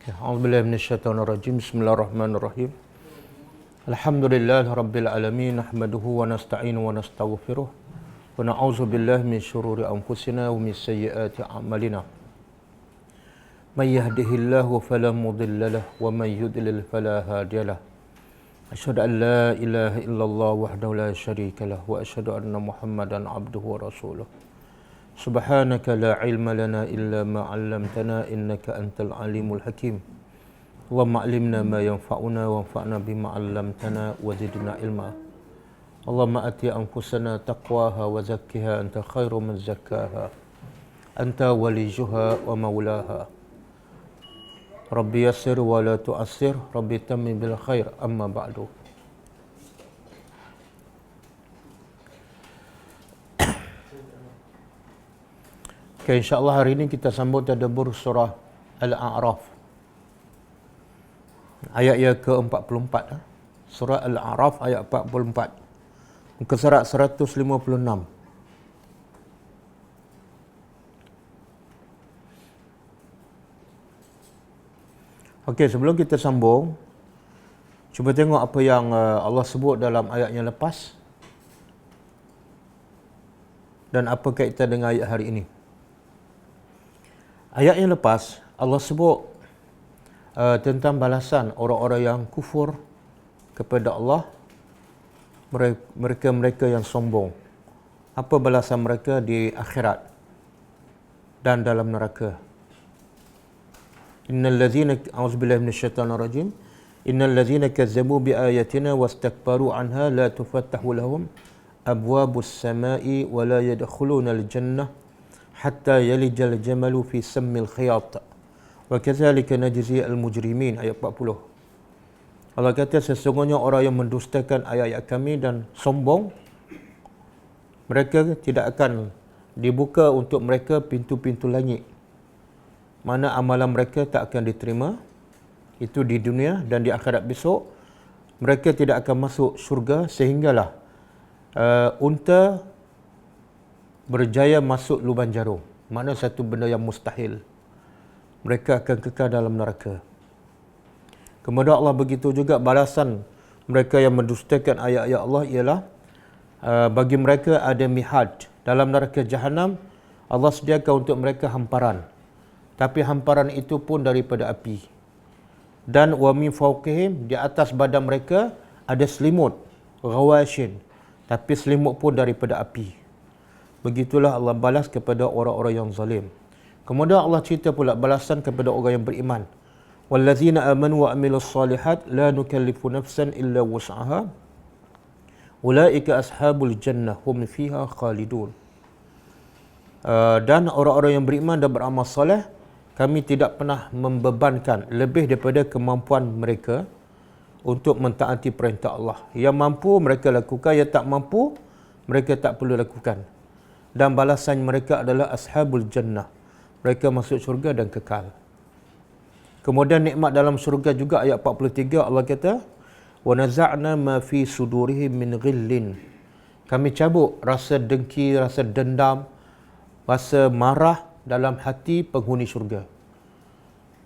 A'udzubillahi minasyaitonirrajim. Bismillahirrahmanirrahim. Alhamdulillahi rabbil alamin, nahmaduhu wa nasta'inu wa nastaghfiruh wa na'udzu billahi min syururi anfusina wa min sayyiati a'malina. May yahdihillahu fala mudilla lahu wa may yudlil fala hadiya lahu. Asyhadu an la ilaha illallah wahdahu la syarika lahu wa asyhadu anna Muhammadan abduhu wa rasuluh. Subhanaka la ilma lana illa ma 'allamtana innaka antal alimul hakim. Allahumma 'allimna ma yanfa'una wanfa'na bima 'allamtana wa zidna ilma. Allahumma ati anfusana taqwaha wa zakkiha anta khairu man zakkaha. Anta waliyuha wa maulaha. Rabbi yassir wa la tu'assir, Rabbi tammim bil khair, amma ba'du. Okay, insyaAllah hari ini kita sambung tadabbur surah Al-A'raf. Ayat yang ke-44. Surah Al-A'raf ayat 44. Muka surat 156. Okey, sebelum kita sambung, cuba tengok apa yang Allah sebut dalam ayat yang lepas dan apa kaitan dengan ayat hari ini. Ayat yang lepas, Allah sebut tentang balasan orang-orang yang kufur kepada Allah, mereka-mereka yang sombong. Apa balasan mereka di akhirat dan dalam neraka. Innal ladzina a'udzubillahi minasyaitonir rajim. Innal ladzina kazzabu biayatina wastakbaru anha la tufattahu lahum abwabus samai wa la yadkhuluna al-jannah hatta yalijal jamalu fi sammil khiyat wa kadzalika najzi al-mujrimin. Ayat 40. Allah kata sesungguhnya orang yang mendustakan ayat-ayat kami dan sombong, mereka tidak akan dibuka untuk mereka pintu-pintu langit, mana amalan mereka tak akan diterima. Itu di dunia, dan di akhirat besok mereka tidak akan masuk syurga sehinggalah unta berjaya masuk lubang jarum. Mana satu benda yang mustahil. Mereka akan kekal dalam neraka. Kemudian Allah begitu juga balasan mereka yang mendustakan ayat-ayat Allah ialah bagi mereka ada mihad. Dalam neraka Jahannam Allah sediakan untuk mereka hamparan. Tapi hamparan itu pun daripada api. Dan wa min fawqihim, di atas badan mereka ada selimut, ghawashin. Tapi selimut pun daripada api. Begitulah Allah balas kepada orang-orang yang zalim. Kemudian Allah cerita pula balasan kepada orang yang beriman. Wallazina amanu wa amilus solihat la nukallifu nafsan illa wus'aha. Ulaika ashabul jannah hum fiha khalidun. Dan orang-orang yang beriman dan beramal soleh, kami tidak pernah membebankan lebih daripada kemampuan mereka untuk mentaati perintah Allah. Yang mampu mereka lakukan, yang tak mampu mereka tak perlu lakukan. Dan balasan mereka adalah ashabul jannah. Mereka masuk syurga dan kekal. Kemudian nikmat dalam syurga juga ayat 43 Allah kata, wa naza'na ma fi sudurihim min ghillin. Kami cabut rasa dengki, rasa dendam, rasa marah dalam hati penghuni syurga.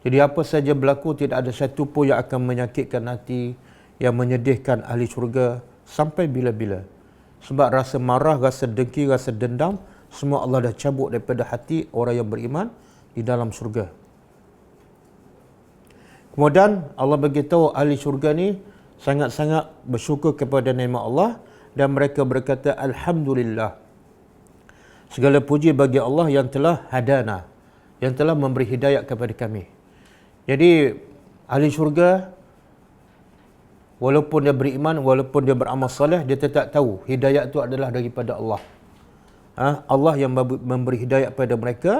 Jadi apa saja berlaku, tidak ada satu pun yang akan menyakitkan hati, yang menyedihkan ahli syurga sampai bila-bila. Sebab rasa marah, rasa dengki, rasa dendam, semua Allah dah cabut daripada hati orang yang beriman di dalam syurga. Kemudian Allah beritahu ahli syurga ni sangat-sangat bersyukur kepada nikmat Allah dan mereka berkata alhamdulillah. Segala puji bagi Allah yang telah hadana, yang telah memberi hidayat kepada kami. Jadi ahli syurga walaupun dia beriman, walaupun dia beramal soleh, dia tetap tahu hidayat itu adalah daripada Allah. Allah yang memberi hidayat kepada mereka,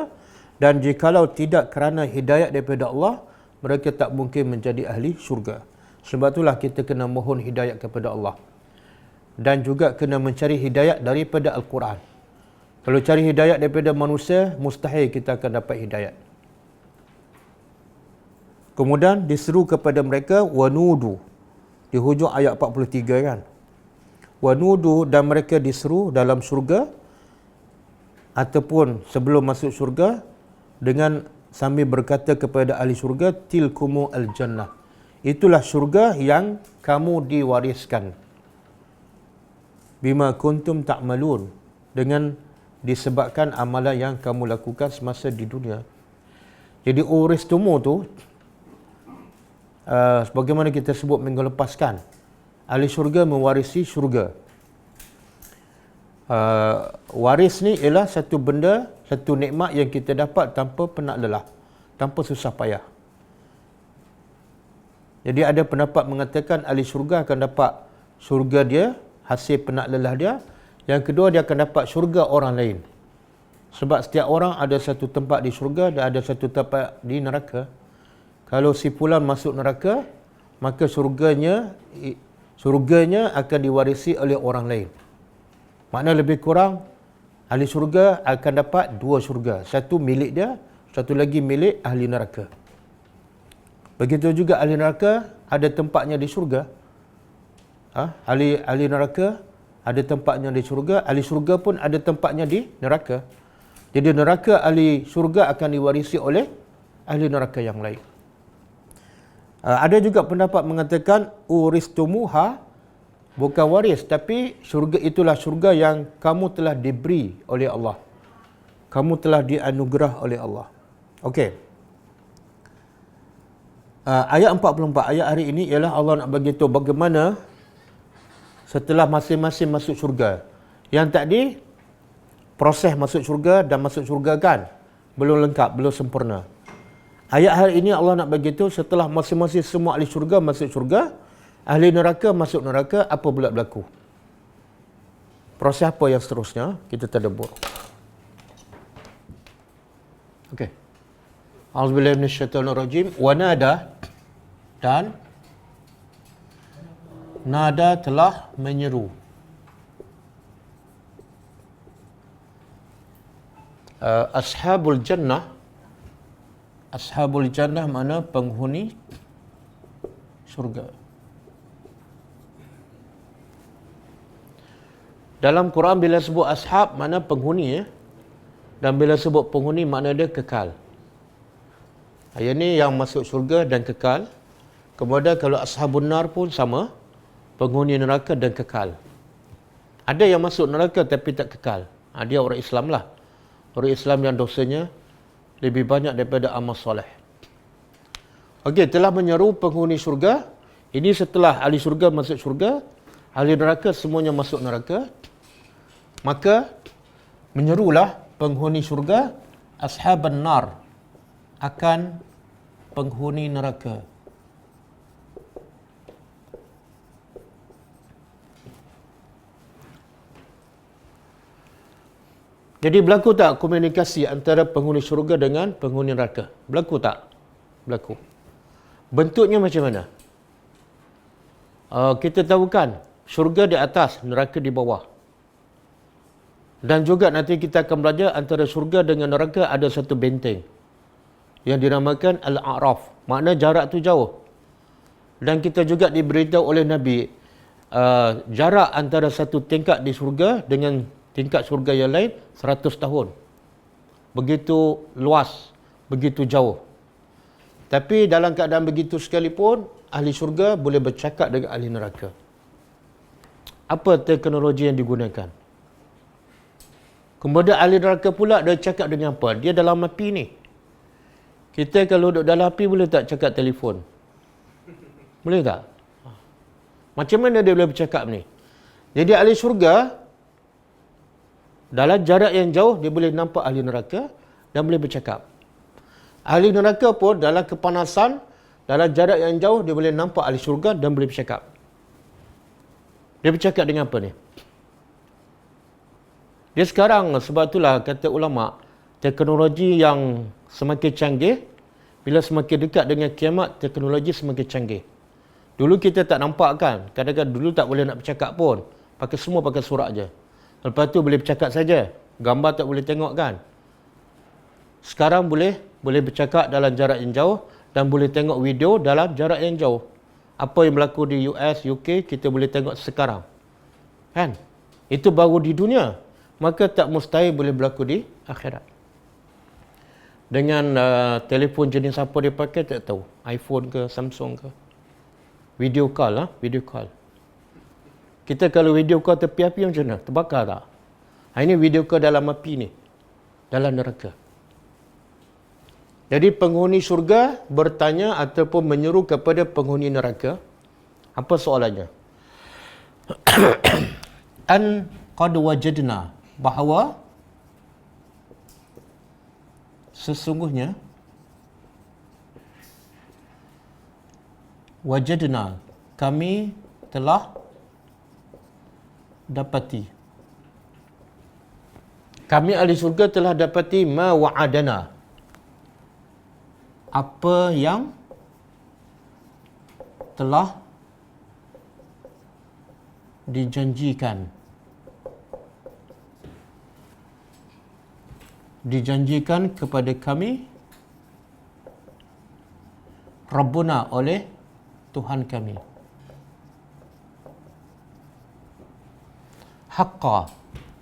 dan jikalau tidak kerana hidayat daripada Allah, mereka tak mungkin menjadi ahli syurga. Sebab itulah kita kena mohon hidayat kepada Allah. Dan juga kena mencari hidayat daripada Al-Quran. Kalau cari hidayat daripada manusia, mustahil kita akan dapat hidayat. Kemudian diseru kepada mereka wanudu. Di hujung ayat 43 kan. Wanudu, dan mereka diseru dalam syurga ataupun sebelum masuk syurga dengan sambil berkata kepada ahli syurga, tilkumu al-jannah. Itulah syurga yang kamu diwariskan. Bima kuntum ta'malun, dengan disebabkan amalan yang kamu lakukan semasa di dunia. Jadi uristumu tu, sebagaimana kita sebut minggu lepas kan, ahli syurga mewarisi syurga. Waris ni ialah satu benda, satu nikmat yang kita dapat tanpa penat lelah, tanpa susah payah. Jadi ada pendapat mengatakan ahli syurga akan dapat syurga dia, hasil penat lelah dia. Yang kedua, dia akan dapat syurga orang lain. Sebab setiap orang ada satu tempat di syurga dan ada satu tempat di neraka. Kalau si fulan masuk neraka, maka syurganya akan diwarisi oleh orang lain. Makna lebih kurang, ahli syurga akan dapat dua syurga. Satu milik dia, satu lagi milik ahli neraka. Begitu juga ahli neraka ada tempatnya di syurga. Ahli neraka ada tempatnya di syurga, ahli syurga pun ada tempatnya di neraka. Jadi neraka ahli syurga akan diwarisi oleh ahli neraka yang lain. Ada juga pendapat mengatakan uristumuha, bukan waris, tapi syurga itulah syurga yang kamu telah diberi oleh Allah. Kamu telah dianugerah oleh Allah. Okey. Ayat 44, ayat hari ini ialah Allah nak bagi tahu bagaimana setelah masing-masing masuk syurga. Yang tadi, proses masuk syurga dan masuk syurga kan belum lengkap, belum sempurna. Ayat hari ini Allah nak bagi tahu setelah masing-masing semua ahli syurga masuk syurga, ahli neraka masuk neraka, apa pula berlaku? Proses apa yang seterusnya? Kita tadabbur. Okey. A'udzubillahi minasyaitonirrajim. Wa nada, dan nada telah menyeru. Ashabul jannah. Ashabul jannah mana penghuni syurga. Dalam Quran bila sebut ashab mana penghuni ya. Dan bila sebut penghuni makna dia kekal. Ayat ni yang masuk syurga dan kekal. Kemudian kalau ashabun nar pun sama, penghuni neraka dan kekal. Ada yang masuk neraka tapi tak kekal. Dia orang Islam lah. Orang Islam yang dosanya lebih banyak daripada amal soleh. Okey, telah menyeru penghuni syurga. Ini setelah ahli syurga masuk syurga, ahli neraka semuanya masuk neraka. Maka menyerulah penghuni syurga ashaban nar akan penghuni neraka. Jadi berlaku tak komunikasi antara penghuni syurga dengan penghuni neraka? Berlaku tak? Berlaku. Bentuknya macam mana? Kita tahu kan, syurga di atas, neraka di bawah. Dan juga nanti kita akan belajar antara syurga dengan neraka ada satu benteng yang dinamakan Al-A'raf. Makna jarak tu jauh. Dan kita juga diberitahu oleh Nabi, jarak antara satu tingkat di syurga dengan tingkat syurga yang lain 100 tahun. Begitu luas, begitu jauh. Tapi dalam keadaan begitu sekalipun, ahli syurga boleh bercakap dengan ahli neraka. Apa teknologi yang digunakan? Kemudian ahli neraka pula dia cakap dengan apa? Dia dalam api ni. Kita kalau duduk dalam api boleh tak cakap telefon? Boleh tak? Macam mana dia boleh bercakap ni? Jadi ahli syurga dalam jarak yang jauh dia boleh nampak ahli neraka dan boleh bercakap. Ahli neraka pun dalam kepanasan, dalam jarak yang jauh dia boleh nampak ahli syurga dan boleh bercakap. Dia bercakap dengan apa ni? Dia sekarang, sebab itulah kata ulama, teknologi yang semakin canggih, bila semakin dekat dengan kiamat, teknologi semakin canggih. Dulu kita tak nampak kan, kadang-kadang dulu tak boleh nak bercakap pun, semua pakai surat je. Lepas tu boleh bercakap saja, gambar tak boleh tengok kan. Sekarang boleh bercakap dalam jarak yang jauh dan boleh tengok video dalam jarak yang jauh. Apa yang berlaku di US, UK, kita boleh tengok sekarang. Kan? Itu baru di dunia. Maka tak mustahil boleh berlaku di akhirat. dengan telefon jenis apa dia pakai tak tahu. iPhone ke, Samsung ke. Video call lah, video call. Kita kalau video call tepi api macam mana? Terbakar tak? Ini video call dalam api ni. Dalam neraka. Jadi penghuni syurga bertanya ataupun menyeru kepada penghuni neraka. Apa soalannya? An qad wajadna, bahawa sesungguhnya wajadna, kami telah dapati, kami ahli syurga telah dapati ma wa'adana, apa yang telah dijanjikan kepada kami Rabbuna, oleh Tuhan kami. Haqqa,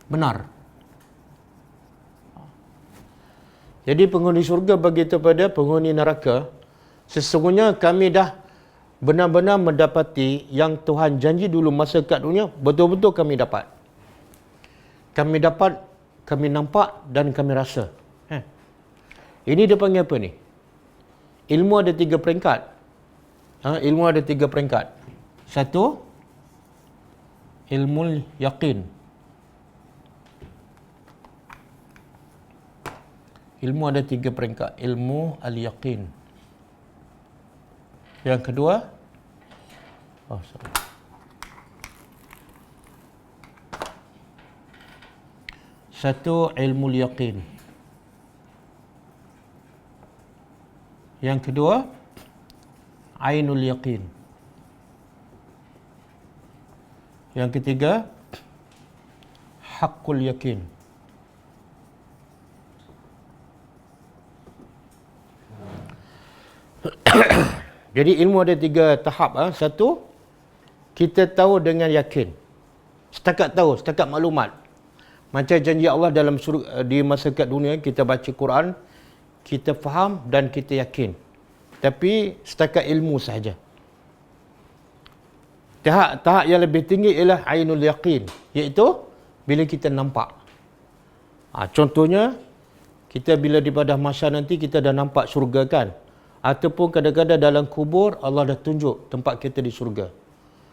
benar. Jadi penghuni syurga beritahu pada penghuni neraka, sesungguhnya kami dah benar-benar mendapati yang Tuhan janji dulu masa kat dunia, betul-betul kami dapat. Kami dapat, kami nampak dan kami rasa. Ini dia panggil apa ni? Ilmu ada 3 peringkat. Ilmu ada 3 peringkat. Satu, ilmu yakin. Ilmu ada 3 peringkat. Ilmu al-yaqin. Yang kedua, satu, ilmu al-yaqin. Yang kedua, ainul yaqin. Yang ketiga, haqqul yaqin. Jadi ilmu ada 3 tahap. Satu, kita tahu dengan yakin. Setakat tahu, setakat maklumat. Macam janji Allah dalam di masa kat dunia, kita baca Quran, kita faham dan kita yakin. Tapi setakat ilmu sahaja. Tahap yang lebih tinggi ialah ainul yaqin, iaitu bila kita nampak. Contohnya, kita bila di padang mahsyar nanti kita dah nampak syurga kan? Ataupun kadang-kadang dalam kubur Allah dah tunjuk tempat kita di syurga.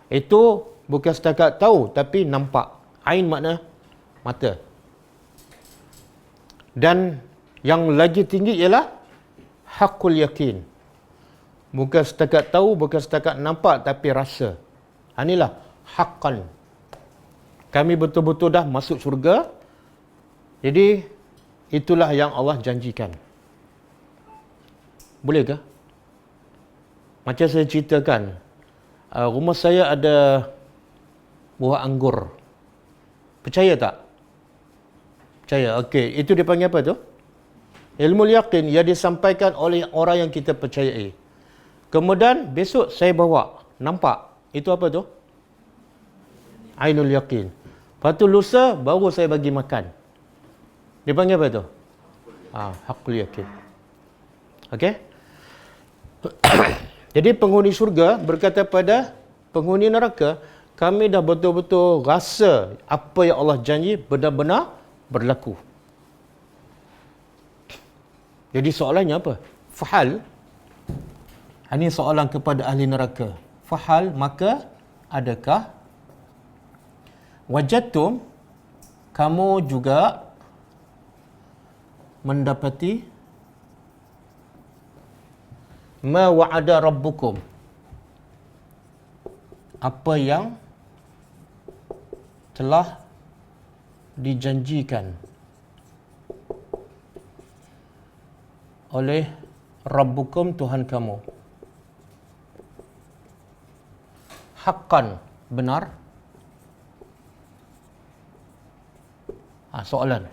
Itu bukan setakat tahu tapi nampak. Ain makna mata. Dan yang lagi tinggi ialah haqqul yakin. Bukan setakat tahu, bukan setakat nampak tapi rasa. Inilah haqqan. Kami betul-betul dah masuk syurga. Jadi itulah yang Allah janjikan. Bolehkah? Macam saya ceritakan, rumah saya ada buah anggur. Percaya tak? Percaya. Okey, itu dipanggil apa tu? Ilmu yaqin yang disampaikan oleh orang yang kita percayai. Kemudian besok saya bawa, nampak. Itu apa tu? Ainul yaqin. Lepas tu lusa baru saya bagi makan. Dipanggil apa tu? Haqqul yaqin. Okey? Jadi penghuni syurga berkata pada penghuni neraka, kami dah betul-betul rasa apa yang Allah janji benar-benar berlaku. Jadi soalannya apa? Fahal. Ini soalan kepada ahli neraka. Fahal, maka adakah wajadtum, kamu juga mendapati ma wa'ada rabbukum, apa yang telah dijanjikan oleh Rabbukum, Tuhan kamu. Haqqan, benar. Soalan.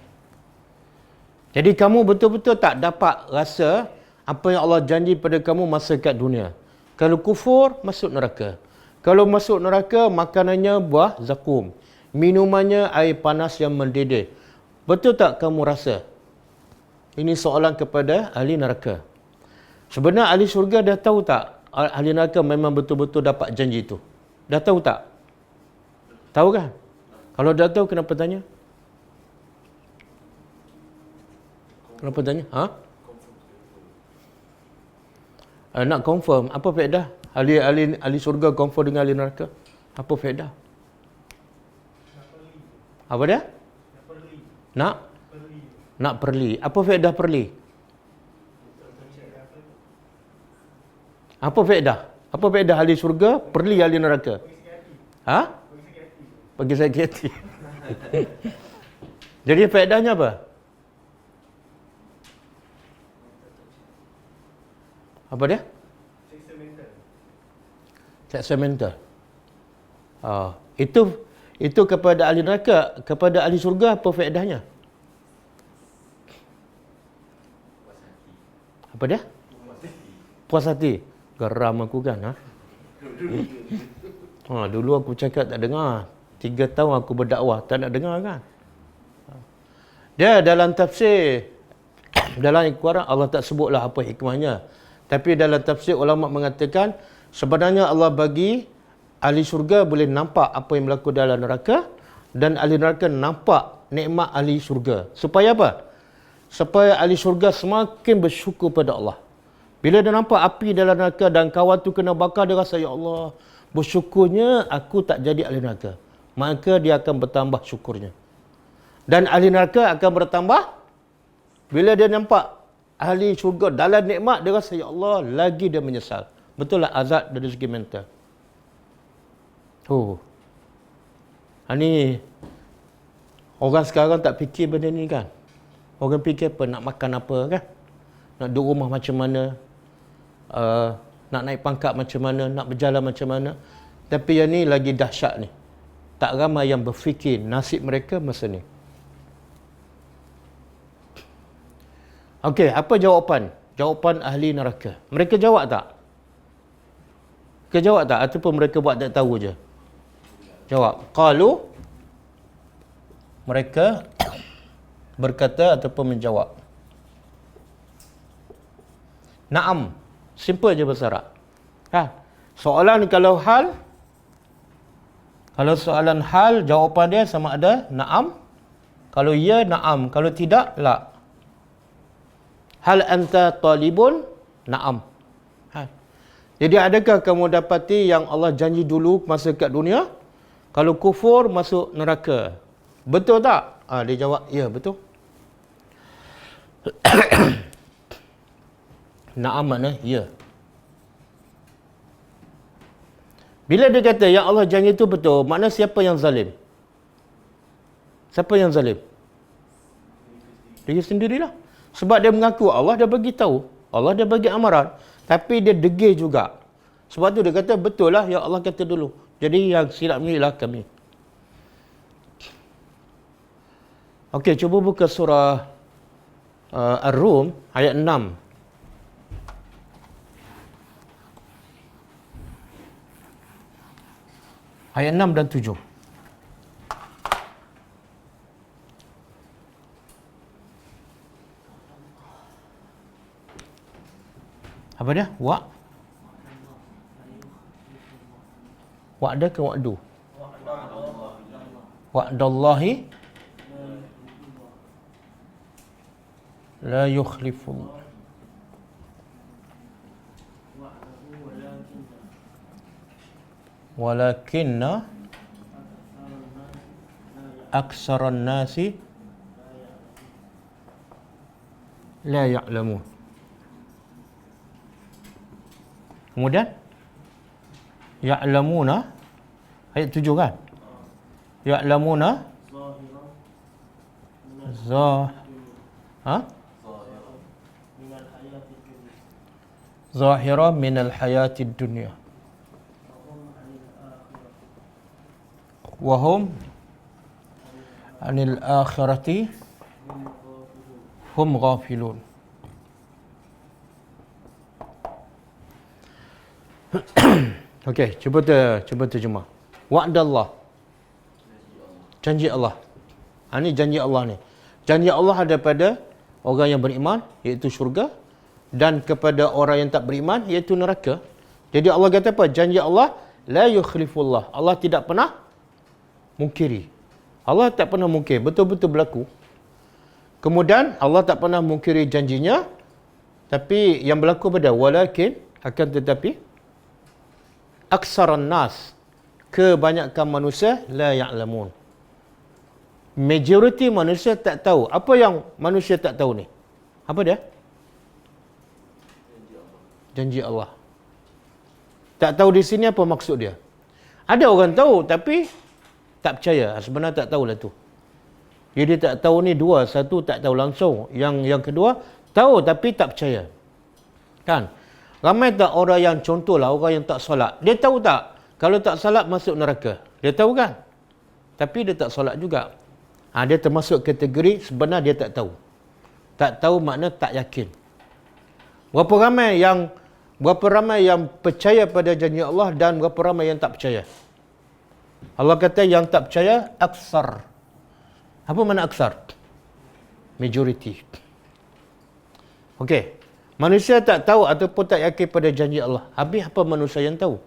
Jadi kamu betul-betul tak dapat rasa apa yang Allah janji pada kamu masa kat dunia. Kalau kufur, masuk neraka. Kalau masuk neraka, makanannya buah zakum. Minumannya air panas yang mendidih. Betul tak kamu rasa? Ini soalan kepada ahli neraka. Sebenarnya ahli syurga dah tahu tak ahli neraka memang betul-betul dapat janji itu? Dah tahu tak? Tahu kan? Kalau dah tahu, kenapa tanya? Kenapa tanya? Nak confirm. Apa faedah? Ahli syurga confirm dengan ahli neraka. Apa faedah? Apa dia? Nak perli. Apa faedah perli? Apa faedah? Apa faedah ahli syurga perli ahli neraka? Bagi sakit hati. Jadi faedahnya apa? Apa dia? Seksa mental. Itu kepada ahli neraka, kepada ahli syurga apa faedahnya? Apa dia? Puas hati. Geram aku kan. Dulu aku cakap tak dengar. 3 tahun aku berdakwah tak nak dengar kan. Dia dalam tafsir, dalam Al-Quran Allah tak sebutlah apa hikmahnya. Tapi dalam tafsir ulama mengatakan sebenarnya Allah bagi ahli syurga boleh nampak apa yang berlaku dalam neraka, dan ahli neraka nampak nikmat ahli syurga. Supaya apa? Supaya ahli syurga semakin bersyukur pada Allah. Bila dia nampak api dalam neraka dan kawan tu kena bakar, dia rasa, ya Allah, bersyukurnya aku tak jadi ahli neraka. Maka dia akan bertambah syukurnya. Dan ahli neraka akan bertambah bila dia nampak ahli syurga dalam nikmat, dia rasa, ya Allah, lagi dia menyesal. Betul lah azab dari segi mental. Ini orang sekarang tak fikir benda ni kan. Orang fikir apa, nak makan apa kan, nak duduk rumah macam mana, nak naik pangkat macam mana, nak berjalan macam mana. Tapi yang ni lagi dahsyat ni. Tak ramai yang berfikir nasib mereka masa ni. Okey, apa jawapan? Jawapan ahli neraka. Mereka jawab tak? Mereka jawab tak? Ataupun mereka buat tak tahu je? Jawab. Qalu, mereka berkata ataupun menjawab. Naam. Simple je bahasa Arab. Soalan kalau soalan hal, jawapan dia sama ada naam. Kalau ya, naam. Kalau tidak, la. Hal anta talibun? Naam. Jadi adakah kamu dapati yang Allah janji dulu masa kat dunia? Kalau kufur, masuk neraka. Betul tak? Dia jawab, ya betul. Naam makna ya. Bila dia kata yang Allah janji itu betul, makna siapa yang zalim? Siapa yang zalim? Dia sendirilah. Sebab dia mengaku Allah dah bagi tahu, Allah dah bagi amaran, tapi dia degil juga. Sebab tu dia kata betul lah yang Allah kata dulu. Jadi yang silap ni lah kami. Okey, cuba buka surah Ar-Rum ayat 6. Ayat 6 dan 7. Apa dia? Wa'da ke wa'du? Wa'dallahi la yukhlifullah. Walakinna aksaran nasi la ya'lamun. Kemudian ya'lamuna ayat 7 kan? Ya'lamuna zahira minal hayatid dunya wa hum anil akhirati hum ghafilun. Okey, cuba terjemah. Wa'dallah. Janji Allah. Ini janji Allah ni. Janji Allah daripada orang yang beriman, iaitu syurga, dan kepada orang yang tak beriman, iaitu neraka. Jadi Allah kata apa? Janji Allah, la yukhlifullah. Allah tidak pernah mungkiri. Allah tak pernah mungkir, betul-betul berlaku. Kemudian Allah tak pernah mungkiri janjinya, tapi yang berlaku pada walakin, akan tetapi aksaran nas, kebanyakan manusia la ya'lamun. Majoriti manusia tak tahu. Apa yang manusia tak tahu ni? Apa dia? Janji Allah. Tak tahu di sini apa maksud dia? Ada orang tahu tapi tak percaya. Sebenarnya tak tahulah tu. Jadi tak tahu ni dua. Satu tak tahu langsung. Yang kedua tahu tapi tak percaya. Kan? Ramai tak orang yang contohlah orang yang tak solat. Dia tahu tak? Kalau tak solat masuk neraka. Dia tahu kan? Tapi dia tak solat juga. Dia termasuk kategori sebenarnya dia tak tahu. Tak tahu makna tak yakin. Berapa ramai yang percaya pada janji Allah dan berapa ramai yang tak percaya. Allah kata yang tak percaya aksar. Apa makna aksar? Majority. Okey. Manusia tak tahu ataupun tak yakin pada janji Allah. Habis apa manusia yang tahu?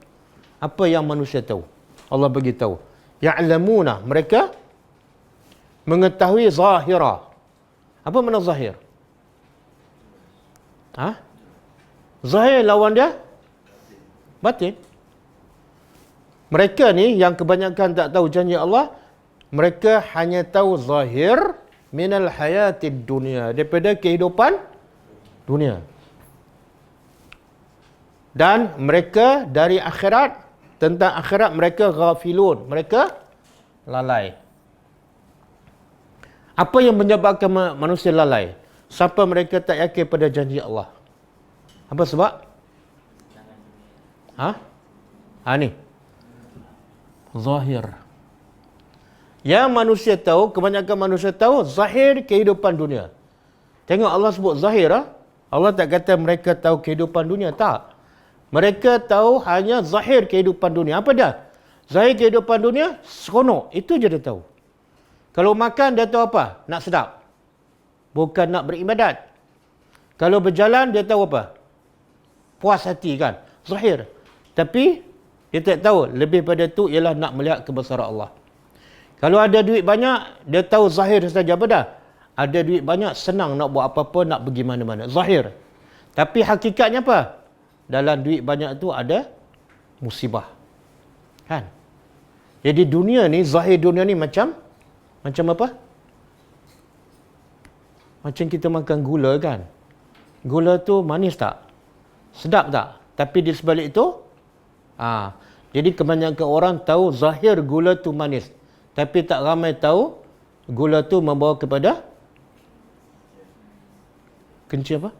Apa yang manusia tahu? Allah bagi tahu. Ya'lamuna, mereka mengetahui zahira. Apa makna zahir? Zahir lawan dia batin. Mereka ni yang kebanyakan tak tahu janji Allah, mereka hanya tahu zahir minal hayatid dunia, daripada kehidupan dunia. Dan mereka dari akhirat, tentang akhirat mereka ghafilun, mereka lalai. Apa yang menyebabkan manusia lalai? Siapa mereka tak yakin pada janji Allah? Apa sebab? Ni. Zahir. Yang manusia tahu, kebanyakan manusia tahu zahir kehidupan dunia. Tengok Allah sebut zahir. Allah tak kata mereka tahu kehidupan dunia. Tak. Mereka tahu hanya zahir kehidupan dunia. Apa dia? Zahir kehidupan dunia, seronok. Itu je dia tahu. Kalau makan, dia tahu apa? Nak sedap. Bukan nak beribadat. Kalau berjalan, dia tahu apa? Puas hati kan? Zahir. Tapi, dia tak tahu. Lebih pada itu ialah nak melihat kebesaran Allah. Kalau ada duit banyak, dia tahu zahir saja. Apa dah? Ada duit banyak, senang nak buat apa-apa, nak pergi mana-mana. Zahir. Tapi hakikatnya apa? Dalam duit banyak tu ada musibah. Kan? Jadi dunia ni, zahir dunia ni macam apa? Macam kita makan gula kan? Gula tu manis tak? Sedap tak? Tapi di sebalik itu, jadi kebanyakan orang tahu zahir gula tu manis. Tapi tak ramai tahu gula tu membawa kepada kencing apa?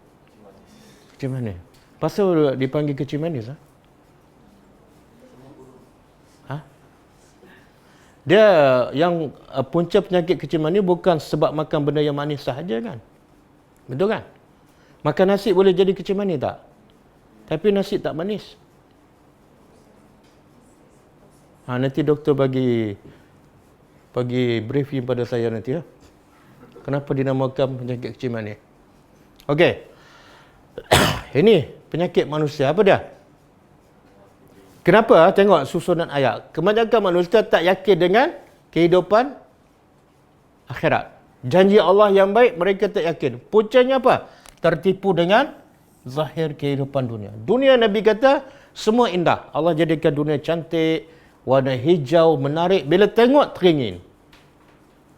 Kencing manis. Pasal dipanggil kencing manis? Dia yang punca penyakit kencing manis bukan sebab makan benda yang manis sahaja kan? Betul kan? Makan nasi boleh jadi kencing manis tak? Tapi nasi tak manis. Nanti doktor bagi briefing pada saya nanti. Kenapa dinamakan penyakit kencing manis? Okey. Ini penyakit manusia. Apa dia? Kenapa? Tengok susunan ayat. Kebanyakan manusia tak yakin dengan kehidupan akhirat. Janji Allah yang baik, mereka tak yakin. Puncanya apa? Tertipu dengan zahir kehidupan dunia. Dunia Nabi kata, semua indah. Allah jadikan dunia cantik, warna hijau, menarik. Bila tengok, teringin.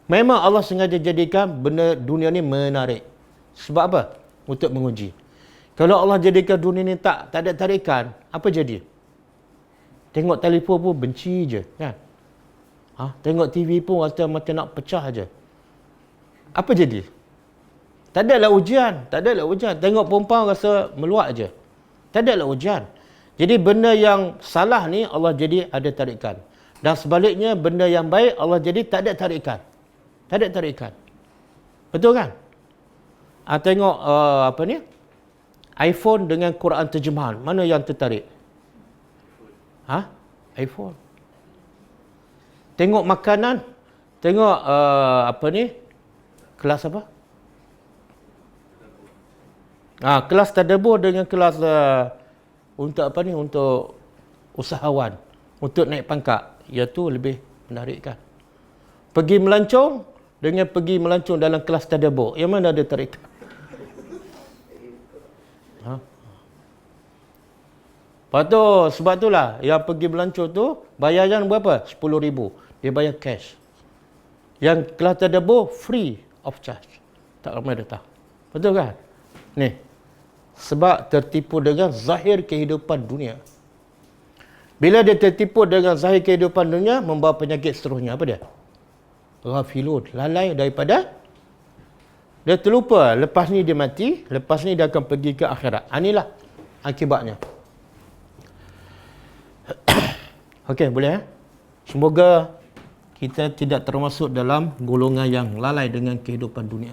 Memang Allah sengaja jadikan benda dunia ni menarik. Sebab apa? Untuk menguji. Kalau Allah jadikan dunia ni tak ada tarikan, apa jadi? Tengok telefon pun benci je, kan? Tengok TV pun rasa macam nak pecah je. Apa jadi? Tak adalah ujian. Tengok perempuan rasa meluak je. Tak adalah ujian. Jadi benda yang salah ni Allah jadi ada tarikan. Dan sebaliknya benda yang baik Allah jadi tak ada tarikan. Tak ada tarikan. Betul kan? Tengok iPhone dengan Quran terjemahan. Mana yang tertarik? iPhone. Tengok makanan. Tengok kelas apa? Kelas tadabbur dengan kelas untuk apa ni, untuk usahawan, untuk naik pangkat, iaitu lebih menarik kan. Pergi melancong dengan pergi melancong dalam kelas tadabbur, yang mana ada tarikat? Lepas tu, sebab itulah yang pergi melancong tu bayaran berapa? 10,000. Dia bayar cash. Yang kelas tadabbur free of charge. Tak ramai datang. Betul kan? Ni. Sebab tertipu dengan zahir kehidupan dunia. Bila dia tertipu dengan zahir kehidupan dunia, membawa penyakit seterusnya. Apa dia? Ghafilun. Lalai daripada. Dia terlupa. Lepas ni dia mati. Lepas ni dia akan pergi ke akhirat. Inilah akibatnya. Okey, boleh Semoga kita tidak termasuk dalam golongan yang lalai dengan kehidupan dunia.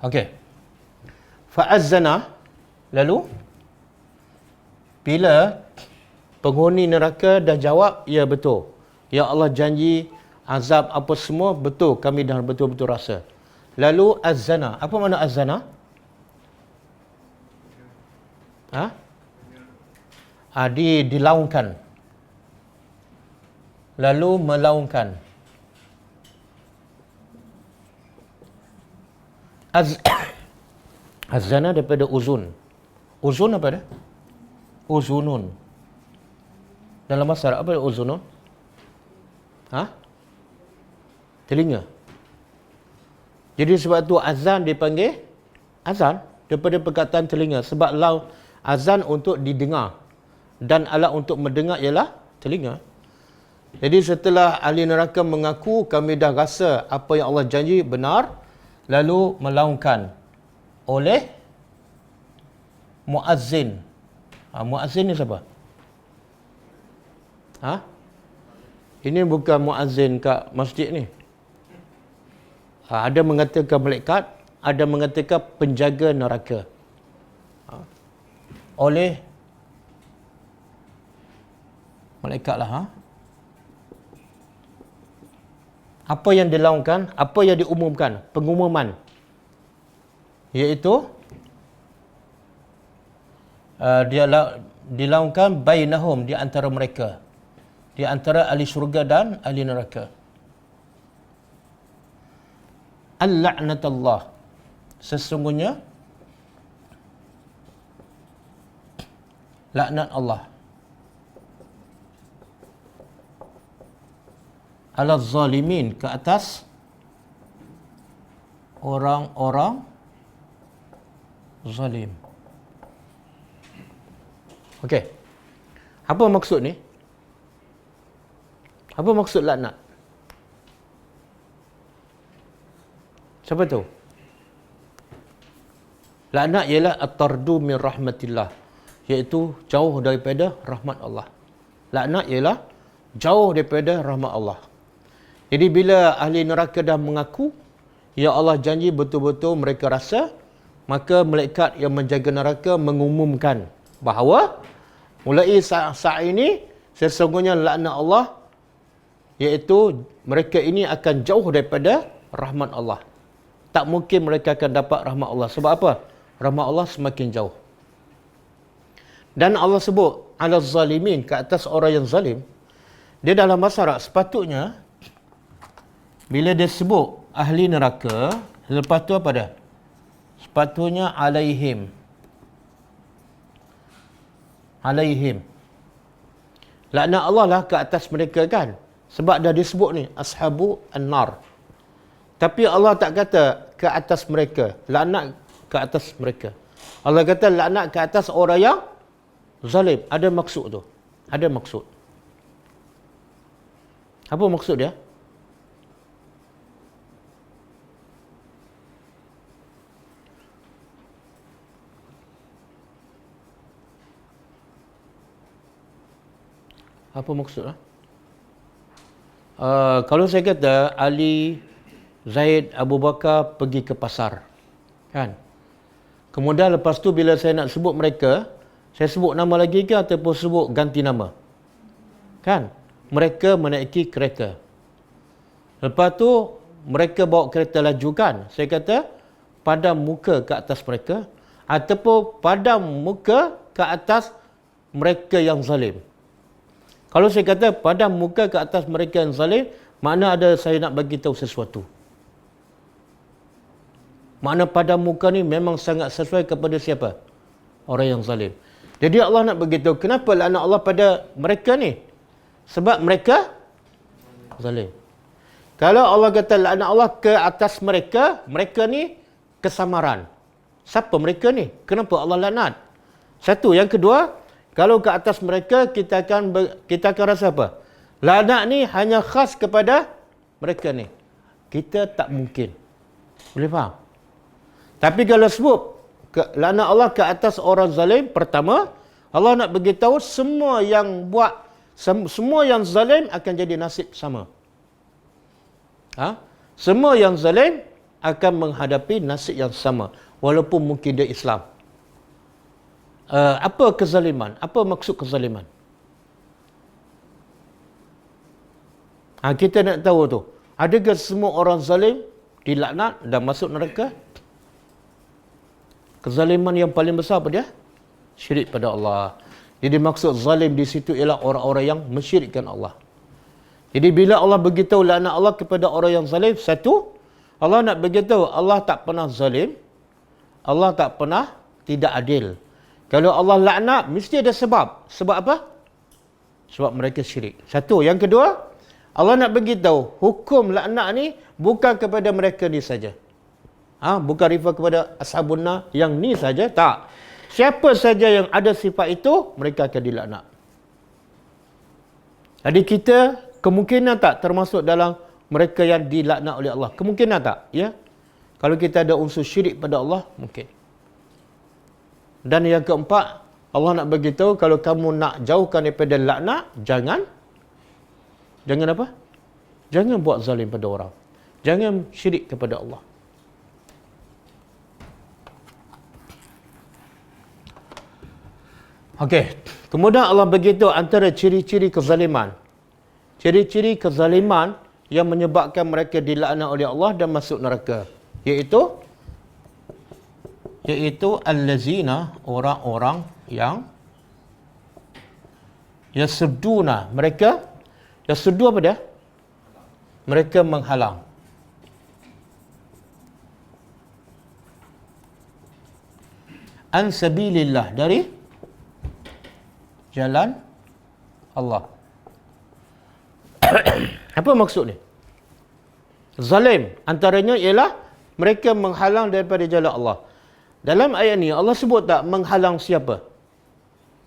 Okey. Fa'azzana, lalu bila penghuni neraka dah jawab, ya betul. Ya Allah janji azab apa semua, betul, kami dah betul-betul rasa. Lalu azzana. Apa makna azzana? Dilaungkan. Lalu melaungkan. Azzana daripada uzun. Uzun apa dia? Uzunun. Dalam bahasa Arab apa dia uzunun? Telinga. Jadi sebab tu azan dipanggil azan daripada perkataan telinga. Sebab azan untuk didengar dan alat untuk mendengar ialah telinga. Jadi setelah ahli neraka mengaku kami dah rasa apa yang Allah janji benar, lalu melaungkan oleh muazzin. Muazzin ni siapa? Ini bukan muazzin kat masjid ni. Ada mengatakan malaikat, ada mengatakan penjaga neraka. Oleh malaikat lah. Apa yang dilaungkan, apa yang diumumkan, pengumuman, iaitu dilaungkan bainahum, di antara mereka, di antara ahli syurga dan ahli neraka. Al-la'natullah, sesungguhnya laknat Allah, ala zalimin, ke atas orang-orang zalim. Okey. Apa maksud ni? Apa maksud laknat? Siapa tahu? Laknat ialah at-tardu min rahmatillah, iaitu jauh daripada rahmat Allah. Laknat ialah jauh daripada rahmat Allah. Jadi bila ahli neraka dah mengaku, ya Allah janji betul-betul mereka rasa, maka malaikat yang menjaga neraka mengumumkan bahawa mulai saat ini sesungguhnya laknat Allah, iaitu mereka ini akan jauh daripada rahmat Allah. Tak mungkin mereka akan dapat rahmat Allah. Sebab apa? Rahmat Allah semakin jauh. Dan Allah sebut ala zalimin, ke atas orang yang zalim. Dia dalam bahasa Arab sepatutnya bila dia sebut ahli neraka, lepas tu apa dah? Sepatutnya alaihim. Alaihim. Laknat Allah lah ke atas mereka kan? Sebab dah disebut ni, ashabu an-nar. Tapi Allah tak kata ke atas mereka, laknat ke atas mereka. Allah kata laknat ke atas orang yang zalim. Ada maksud tu. Ada maksud. Apa maksud dia? Apa maksud? Kalau saya kata Ali, Zaid, Abu Bakar pergi ke pasar, kan? Kemudian lepas tu bila saya nak sebut mereka, saya sebut nama lagi ke ataupun sebut ganti nama? Kan? Mereka menaiki kereta. Lepas tu mereka bawa kereta laju kan. Saya kata padam muka ke atas mereka ataupun padam muka ke atas mereka yang zalim. Kalau saya kata padam muka ke atas mereka yang zalim, makna ada saya nak bagi tahu sesuatu. Makna padam muka ni memang sangat sesuai kepada siapa? Orang yang zalim. Jadi Allah nak beritahu kenapa laknat Allah pada mereka ni? Sebab mereka zalim. Kalau Allah kata laknat Allah ke atas mereka, mereka ni kesamaran. Siapa mereka ni? Kenapa Allah laknat? Satu. Yang kedua, kalau ke atas mereka, kita akan rasa apa? Laknat ni hanya khas kepada mereka ni. Kita tak mungkin. Boleh faham? Tapi kalau sebut laknat Allah ke atas orang zalim, pertama, Allah nak beritahu semua yang zalim akan jadi nasib sama. Semua yang zalim akan menghadapi nasib yang sama. Walaupun mungkin dia Islam. Apa kezaliman? Apa maksud kezaliman? Kita nak tahu tu. Adakah semua orang zalim dilaknat dan masuk neraka? Kezaliman yang paling besar apa dia? Syirik pada Allah. Jadi maksud zalim di situ ialah orang-orang yang mensyirikkan Allah. Jadi bila Allah beritahu laknat Allah kepada orang yang zalim, satu, Allah nak beritahu Allah tak pernah zalim. Allah tak pernah tidak adil. Kalau Allah laknat, mesti ada sebab. Sebab apa? Sebab mereka syirik. Satu. Yang kedua, Allah nak beritahu hukum laknat ni bukan kepada mereka ni saja. Bukan refer kepada ashabun nar yang ni saja. Tak. Siapa saja yang ada sifat itu, mereka akan dilaknat. Jadi kita kemungkinan tak termasuk dalam mereka yang dilaknat oleh Allah? Kemungkinan tak? Ya. Kalau kita ada unsur syirik pada Allah, mungkin. Dan yang keempat, Allah nak beritahu kalau kamu nak jauhkan daripada laknat, jangan apa? Jangan buat zalim pada orang. Jangan syirik kepada Allah. Okey. Kemudian Allah beritahu antara ciri-ciri kezaliman. Ciri-ciri kezaliman yang menyebabkan mereka dilaknat oleh Allah dan masuk neraka. Iaitu allazina, orang-orang yang yasudduna, mereka yasuddu apa dia? Mereka menghalang. An sabilillah, dari jalan Allah. Apa maksud ni? Zalim antaranya ialah mereka menghalang daripada jalan Allah. Dalam ayat ni Allah sebut tak menghalang siapa?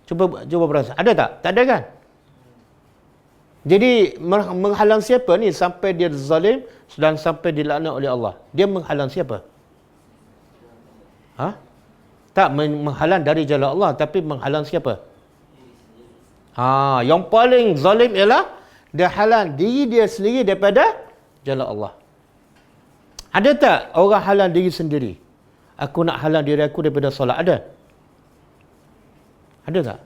Cuba perasan. Ada tak? Tak ada kan? Jadi menghalang siapa ni sampai dia zalim dan sampai dilaknat oleh Allah? Dia menghalang siapa? Tak menghalang dari jalan Allah, tapi menghalang siapa? Yang paling zalim ialah dia halang diri dia sendiri daripada jalan Allah. Ada tak orang halang diri sendiri? Aku nak halang diri aku daripada solat. Ada? Ada tak?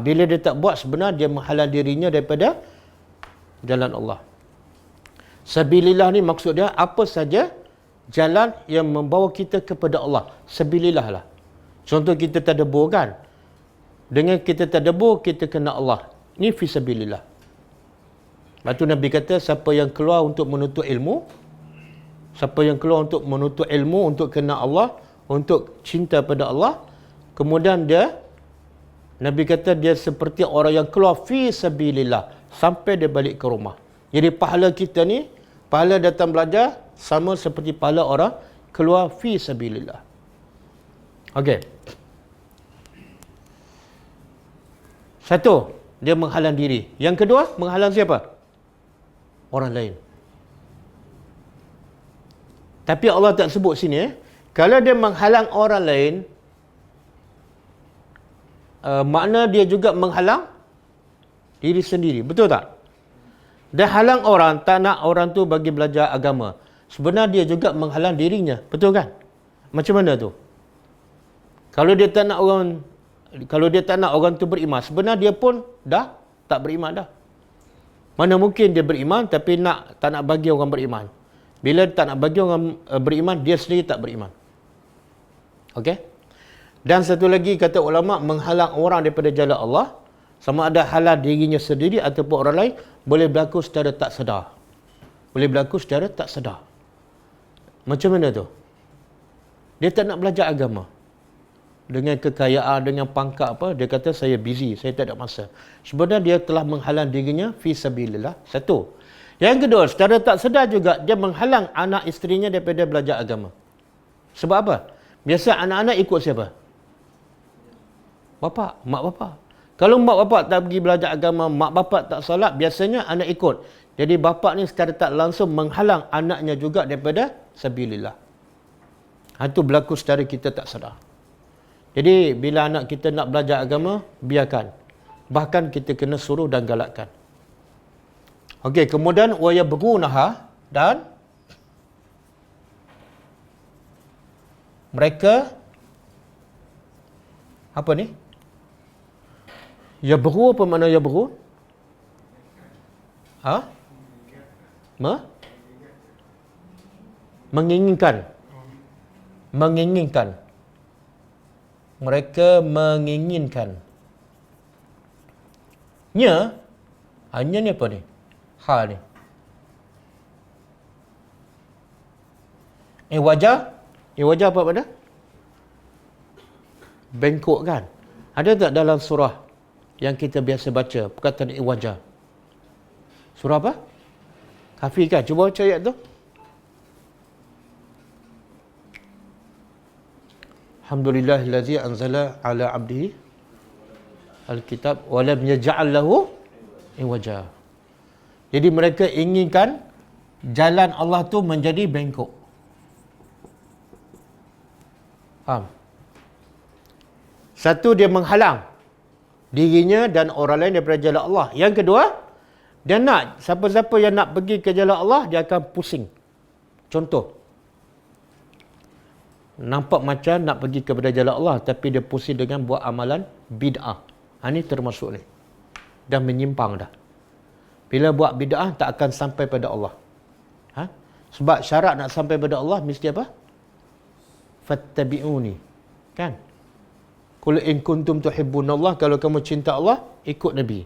Bila dia tak buat, sebenarnya dia menghalang dirinya daripada jalan Allah. Sabilillah ni maksud dia apa saja jalan yang membawa kita kepada Allah. Sabilillah lah. Contoh kita tadabbur kan. Dengan kita tadabbur, kita kena Allah. Ini fi sabilillah. Lepas tu Nabi kata, siapa yang keluar untuk menuntut ilmu, siapa yang keluar untuk menuntut ilmu, untuk kena Allah, untuk cinta pada Allah, kemudian Nabi kata dia seperti orang yang keluar fi sabilillah sampai dia balik ke rumah. Jadi pahala kita ni, pahala datang belajar sama seperti pahala orang keluar fi sabilillah. Okey. Satu, dia menghalang diri. Yang kedua, menghalang siapa? Orang lain. Tapi Allah tak sebut sini. Kalau dia menghalang orang lain, makna dia juga menghalang diri sendiri. Betul tak? Dia halang orang, tak nak orang tu bagi belajar agama. Sebenarnya dia juga menghalang dirinya. Betul kan? Macam mana tu? Kalau dia tak nak orang tu beriman, sebenarnya dia pun dah tak beriman dah. Mana mungkin dia beriman tapi tak nak bagi orang beriman. Bila tak nak bagi orang beriman, dia sendiri tak beriman. Okey? Dan satu lagi kata ulama, menghalang orang daripada jalan Allah, sama ada halal dirinya sendiri ataupun orang lain, boleh berlaku secara tak sedar. Boleh berlaku secara tak sedar. Macam mana tu? Dia tak nak belajar agama. Dengan kekayaan, dengan pangkat apa, dia kata saya busy, saya tak ada masa. Sebenarnya dia telah menghalang dirinya fi sabilillah. Satu. Yang kedua, secara tak sedar juga dia menghalang anak isterinya daripada belajar agama. Sebab apa? Biasa anak-anak ikut siapa? Bapa, mak bapa. Kalau mak bapa tak pergi belajar agama, mak bapa tak solat, biasanya anak ikut. Jadi bapa ni secara tak langsung menghalang anaknya juga daripada sabilillah. Itu berlaku secara kita tak sedar. Jadi bila anak kita nak belajar agama, biarkan. Bahkan kita kena suruh dan galakkan. Okey, kemudian wayabghunaha, dan mereka apa ni? Yabghu, apa makna yabghu? Menginginkan. Menginginkan. Mereka menginginkan. Hanya ni apa ni? Ha ni. Wajah apa pada? Bengkok kan? Ada tak dalam surah yang kita biasa baca perkataan wajah? Surah apa? Kafir kan? Cuba baca ayat tu. Alhamdulillahillazi anzala ala abdihi alkitab wa lam yaj'al lahu iwaja. Jadi mereka inginkan jalan Allah tu menjadi bengkok. Faham? Satu, dia menghalang dirinya dan orang lain daripada jalan Allah. Yang kedua, dia nak, siapa-siapa yang nak pergi ke jalan Allah, dia akan pusing. Contoh, nampak macam nak pergi kepada jalan Allah, tapi dia pusing dengan buat amalan bid'ah. Ini termasuk ni. Dah menyimpang dah. Bila buat bid'ah, tak akan sampai pada Allah. Sebab syarat nak sampai pada Allah, mesti apa? Fattabi'uni. Kan? Qul in kuntum tuhibbunallah, kalau kamu cinta Allah, ikut Nabi.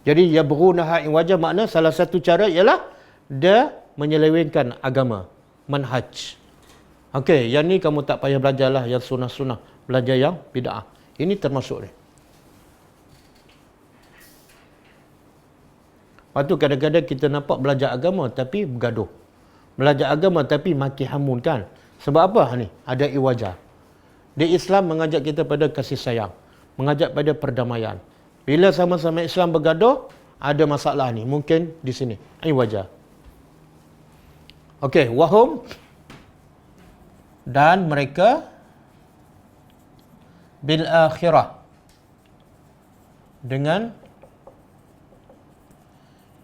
Jadi yabghunaha in wajah, makna salah satu cara ialah dia menyelewengkan agama, manhaj. Okey, yang ni kamu tak payah belajarlah yang sunnah-sunnah, belajar yang bid'ah. Ini termasuk ni. Lepas tu kadang-kadang kita nampak belajar agama tapi bergaduh. Belajar agama tapi maki hamun kan. Sebab apa ni? Ada iwajah. Di Islam mengajak kita pada kasih sayang, mengajak pada perdamaian. Bila sama-sama Islam bergaduh, ada masalah ni. Mungkin di sini. Iwajah. Okey, wahum, dan mereka bil akhirah, dengan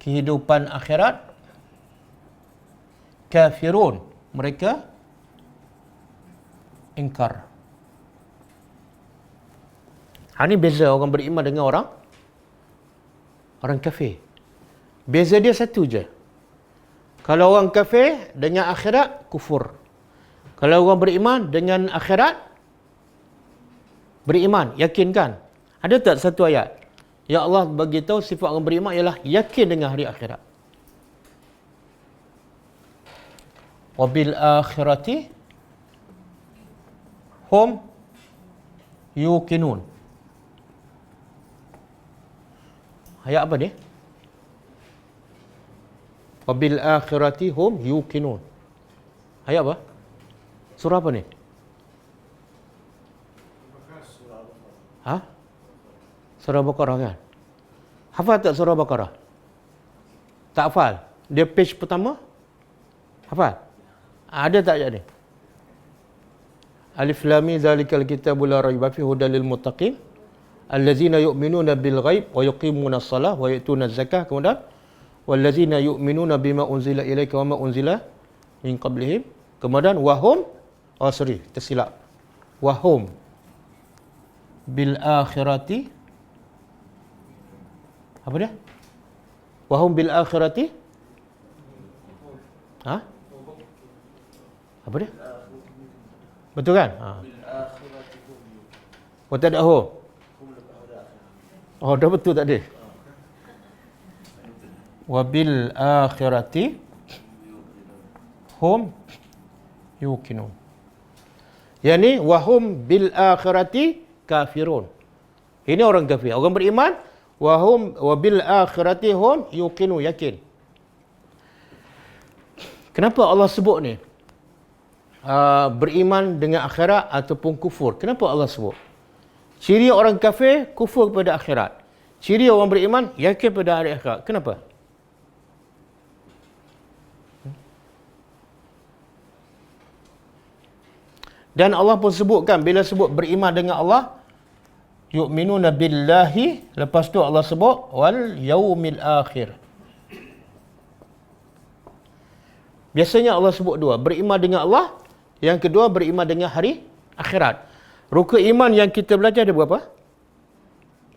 kehidupan akhirat, kafirun, mereka ingkar. Ini beza orang beriman dengan orang kafir. Beza dia satu je. Kalau orang kafir dengan akhirat, kufur. Kalau orang beriman dengan akhirat, beriman, yakin kan? Ada tak satu ayat? Ya Allah bagi tahu sifat orang beriman ialah yakin dengan hari akhirat. Wabil akhirati hum yuqinun. Ayat apa ni? Wabil akhirati hum yuqinun. Ayat apa? Surah apa ni? Surah Baqarah kan? Hafal tak surah Baqarah? Tak hafal? Dia page pertama? Hafal? Ada tak ayat ni? Alif Lam Mim zalikal kitabu la raiba fihi hudal lil muttaqin allazina yu'minuna bil ghaib wa yuqimuna shalah wa yu'tuna zakah. Kemudian wallazina yu'minuna bima unzila ilaika wa ma unzila min qablihim. Kemudian wahum, tersilap. Wahum bil akhirati, apa dia? Wahum bil akhirati. Ha? Apa dia? Betul kan? Ha. Oh, tak ada hum. Oh, dah betul tak ada? Wabil akhirati hum yuqinun. Yani wahum bil akhirati kafirun. Ini orang kafir. Orang beriman, wahum wabil akhirati hum yuqinu, yakin. Kenapa Allah sebut ni? Beriman dengan akhirat ataupun kufur. Kenapa Allah sebut? Ciri orang kafir, kufur kepada akhirat. Ciri orang beriman, yakin pada hari akhirat. Kenapa? Dan Allah pun sebutkan, bila sebut beriman dengan Allah, yu'minuna billahi, lepas tu Allah sebut wal yaumil akhir. Biasanya Allah sebut dua, beriman dengan Allah, yang kedua beriman dengan hari akhirat. Rukun iman yang kita belajar ada berapa?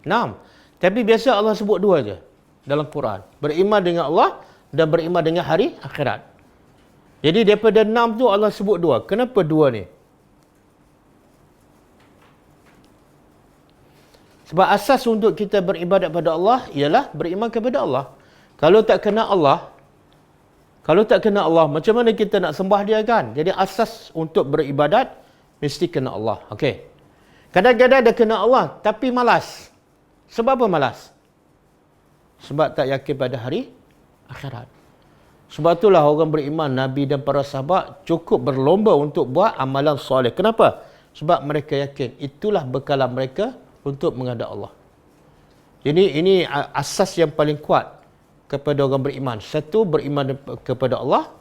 6. Tapi biasa Allah sebut dua je dalam Quran. Beriman dengan Allah dan beriman dengan hari akhirat. Jadi daripada 6 tu Allah sebut dua. Kenapa dua ni? Sebab asas untuk kita beribadat pada Allah ialah beriman kepada Allah. Kalau tak kena Allah, macam mana kita nak sembah dia kan? Jadi asas untuk beribadat mesti kena Allah. Okey. Kadang-kadang dah kena Allah tapi malas. Sebab apa malas? Sebab tak yakin pada hari akhirat. Sebab itulah orang beriman, Nabi dan para sahabat cukup berlomba untuk buat amalan soleh. Kenapa? Sebab mereka yakin itulah bekalan mereka untuk menghadap Allah. Jadi ini asas yang paling kuat kepada orang beriman. Satu, beriman kepada Allah.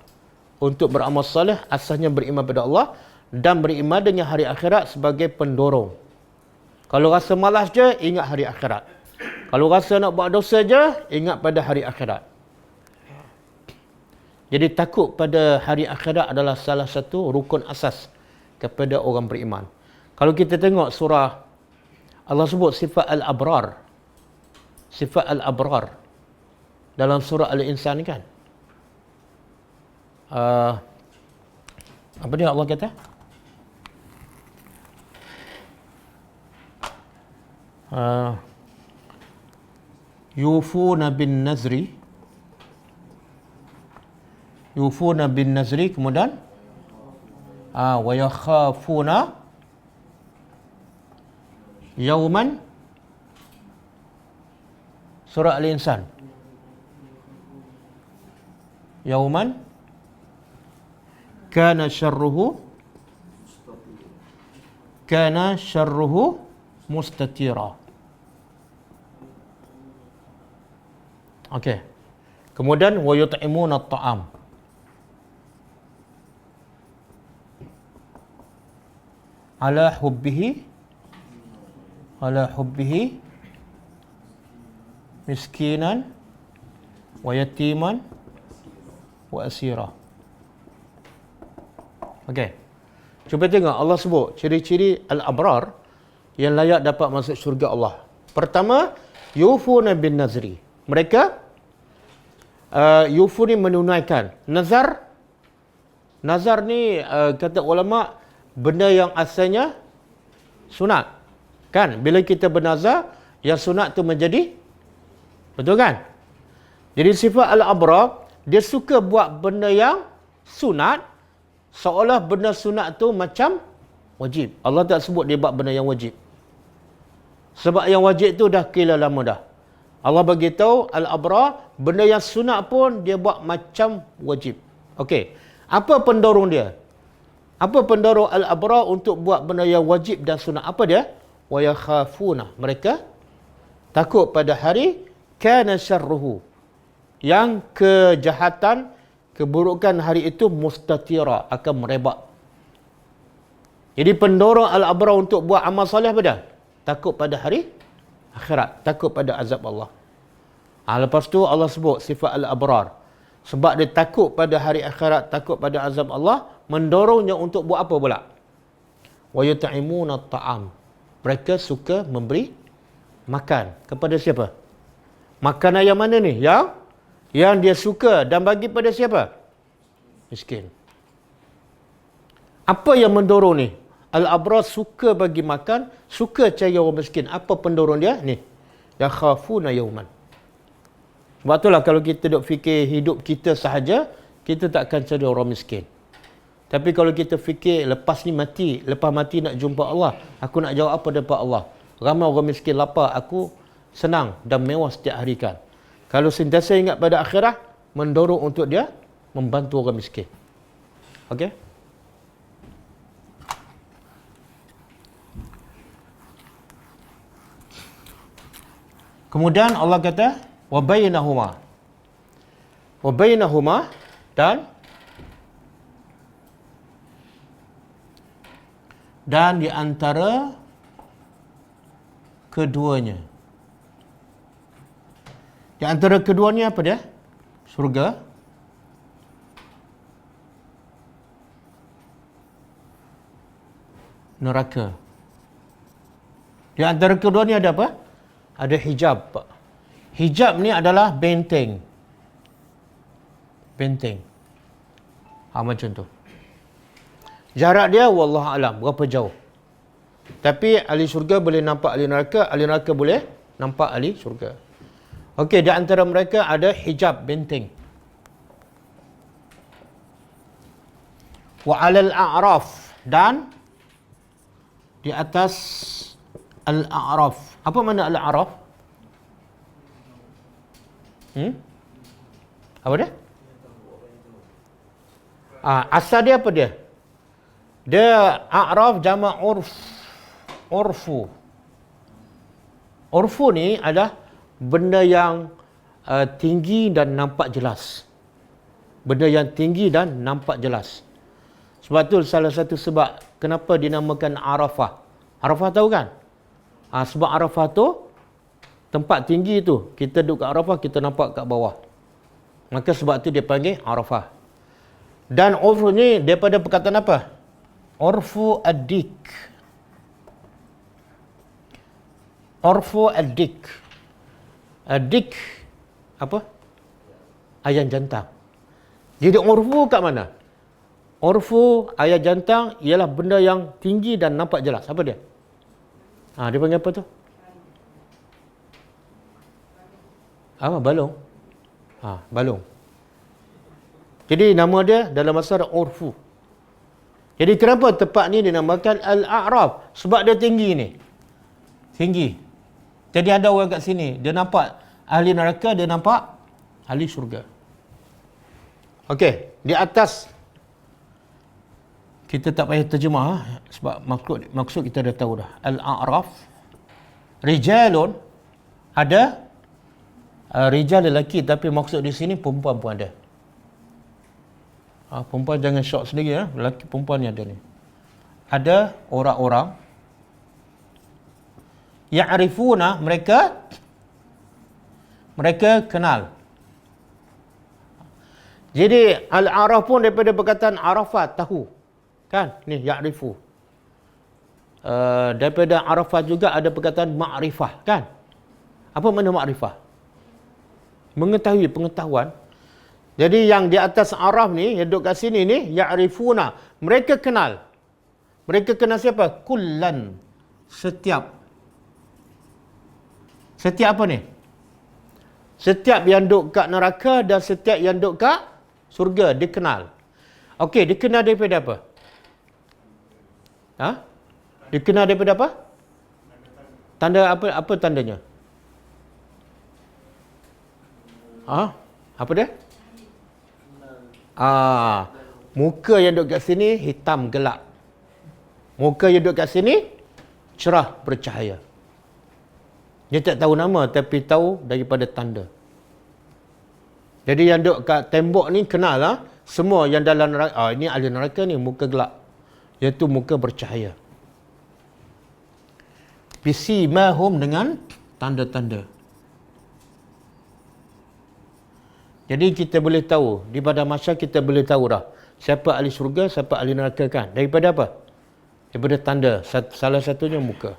Untuk beramal soleh, asasnya beriman kepada Allah. Dan beriman dengan hari akhirat sebagai pendorong. Kalau rasa malas je, ingat hari akhirat. Kalau rasa nak buat dosa je, ingat pada hari akhirat. Jadi takut pada hari akhirat adalah salah satu rukun asas kepada orang beriman. Kalau kita tengok surah, Allah sebut sifat al-abrar. Sifat al-abrar. Dalam surah Al-Insan kan. Apa dia Allah kata? Yufuna bin nazri. Yufuna bin nazri. Kemudian wa yakhafuna yauman. Surah Al-Insan. Yauman kana syarruhu mustatira. Okey. Kemudian wa yut'imuna at-ta'am. Ala hubbihi miskinan wa yatiman wa asira. Okey. Cuba tengok Allah sebut ciri-ciri al-abrar yang layak dapat masuk syurga Allah. Pertama, yufuna bin nazri. Mereka yufu ni menunaikan nazar. Nazar ni kata ulama benda yang asalnya sunat. Kan? Bila kita bernazar, yang sunat tu menjadi betul kan? Jadi sifat al-abrar, dia suka buat benda yang sunat seolah benda sunat tu macam wajib. Allah tak sebut dia buat benda yang wajib. Sebab yang wajib tu dah kira lama dah. Allah bagi tahu al-abrar, benda yang sunat pun dia buat macam wajib. Okey. Apa pendorong dia? Apa pendorong al-abrar untuk buat benda yang wajib dan sunat? Apa dia? Wa yakhafuna. Mereka takut pada hari kana syarruhu. Yang kejahatan, keburukan hari itu mustatira, akan merebak. Jadi pendorong al-abrar untuk buat amal soleh apa dia? Takut pada hari akhirat, takut pada azab Allah. Lepas tu Allah sebut sifat al-abrar. Sebab dia takut pada hari akhirat, takut pada azab Allah, mendorongnya untuk buat apa pula? Wa yut'imuna at-ta'am. Mereka suka memberi makan kepada siapa? Makanan yang mana ni? Yang Yang dia suka dan bagi pada siapa? Miskin. Apa yang mendorong ni? Al-abrar suka bagi makan, suka cari orang miskin. Apa pendorong dia? Ni. Yakhafuna yawman. Sebab itulah kalau kita duk fikir hidup kita sahaja, kita tak akan cari orang miskin. Tapi kalau kita fikir lepas ni mati, lepas mati nak jumpa Allah, aku nak jawab apa depan Allah? Ramai orang miskin lapar, aku senang dan mewah setiap hari kan. Kalau sentiasa ingat pada akhirat, mendorong untuk dia membantu orang miskin. Okey? Kemudian Allah kata, wa bainahuma. Wa bainahuma dan di antara keduanya. Di antara keduanya apa dia? Surga. Neraka. Di antara keduanya ada apa? Ada hijab. Hijab ni adalah benteng. Benteng. Macam tu. Jarak dia wallahu alam berapa jauh. Tapi ahli syurga boleh nampak ahli neraka boleh nampak ahli syurga. Okey, di antara mereka ada hijab benteng. Wa 'alal a'raf, dan di atas al-a'raf. Apa makna al-a'raf? Apa dia? Asal dia apa dia? Dia a'raf jama' urfu. Urfu ni adalah benda yang tinggi dan nampak jelas. Benda yang tinggi dan nampak jelas. Sebab tu salah satu sebab kenapa dinamakan Arafah. Arafah tahu kan? Sebab Arafah tu tempat tinggi tu. Kita duduk kat Arafah, kita nampak kat bawah. Maka sebab tu dia panggil Arafah. Dan urfu ni daripada perkataan apa? Urfu ad-dik. Urfu ad-dik. Ad-dik apa? Ayam jantan. Jadi urfu kat mana? Urfu ayam jantan ialah benda yang tinggi dan nampak jelas. Apa dia? Dia panggil apa tu? Balung. Balung. Jadi nama dia dalam bahasa urfu. Jadi kenapa tempat ni dinamakan Al-A'raf? Sebab dia tinggi ni. Tinggi. Jadi ada orang kat sini, dia nampak ahli neraka, dia nampak ahli syurga. Okey, di atas kita tak payah terjemah sebab maksud kita dah tahu dah. Al-A'raf, rijalun, ada rijal lelaki, tapi maksud di sini perempuan pun ada. Perempuan jangan shock sendiri lelaki perempuan ni ada ni. Ada orang-orang ya'rifuna, mereka kenal. Jadi al-araf pun daripada perkataan arafat, tahu. Kan? Ni ya'rifu. Daripada arafat juga ada perkataan ma'rifah, kan? Apa makna ma'rifah? Mengetahui, pengetahuan. Jadi yang di atas araf ni, yang duduk kat sini ni, ya'rifuna. Mereka kenal. Mereka kenal siapa? Kullan. Setiap. Setiap apa ni? Setiap yang duduk kat neraka dan setiap yang duduk kat surga, dikenal. Okey, dikenal daripada apa? Dikenal daripada apa? Tanda apa? Apa tandanya? Apa dia? Muka yang duduk kat sini hitam gelap. Muka yang duduk kat sini cerah bercahaya. Dia tak tahu nama tapi tahu daripada tanda. Jadi yang duduk kat tembok ni kenal semua yang dalam neraka. Ini ahli neraka ni muka gelap. Iaitu muka bercahaya. Bisimahum, dengan tanda-tanda. Jadi kita boleh tahu, di pada masa kita boleh tahu dah siapa ahli syurga, siapa ahli neraka, kan? Daripada apa? Daripada tanda. Salah satunya muka.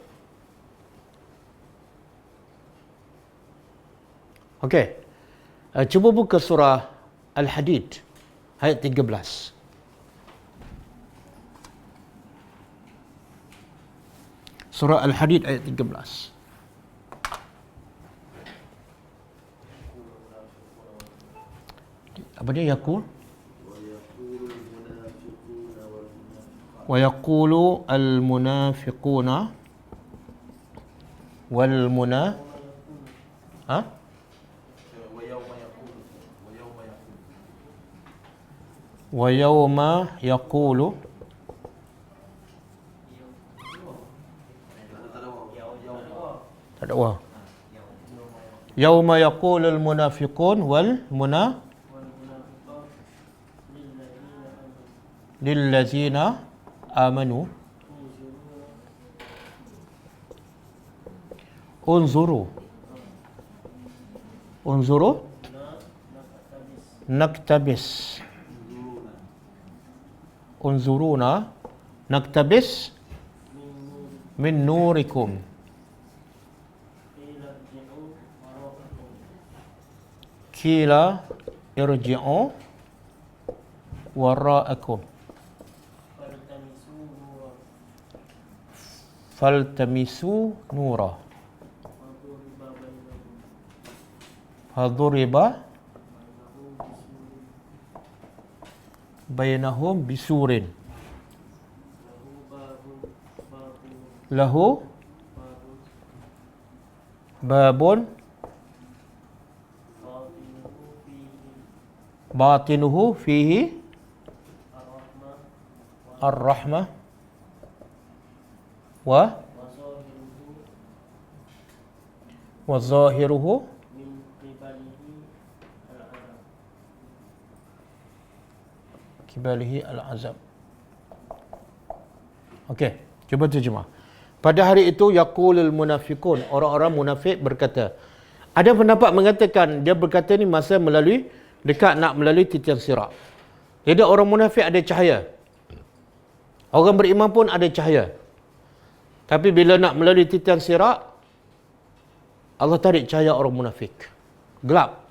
Okey. Cuba buka surah Al-Hadid ayat 13. Surah Al-Hadid ayat 13. Apa dia? Yaqul wa yaqulu al-munafiquna wal muna ha wa yawma yaqulu tak ada wa yawma yaqulu al-munafiqun wal muna lillazina amanu unzuru naktabis unzuruna naktabis min nurikum kila irji'u wara'akum faltamisu nura faduriba bainahum bisurin lahu babun batinuhu fihi ar-rahmah wa zahiruhu kibalihi al-azab. Okey, cuba terjemah. Pada hari itu yaqulul munafiqun, orang-orang munafik berkata. Ada pendapat mengatakan dia berkata ni masa melalui dekat nak melalui titian sirat. Jadi orang munafik ada cahaya. Orang beriman pun ada cahaya. Tapi bila nak melalui titian sirat, Allah tarik cahaya orang munafik. Gelap.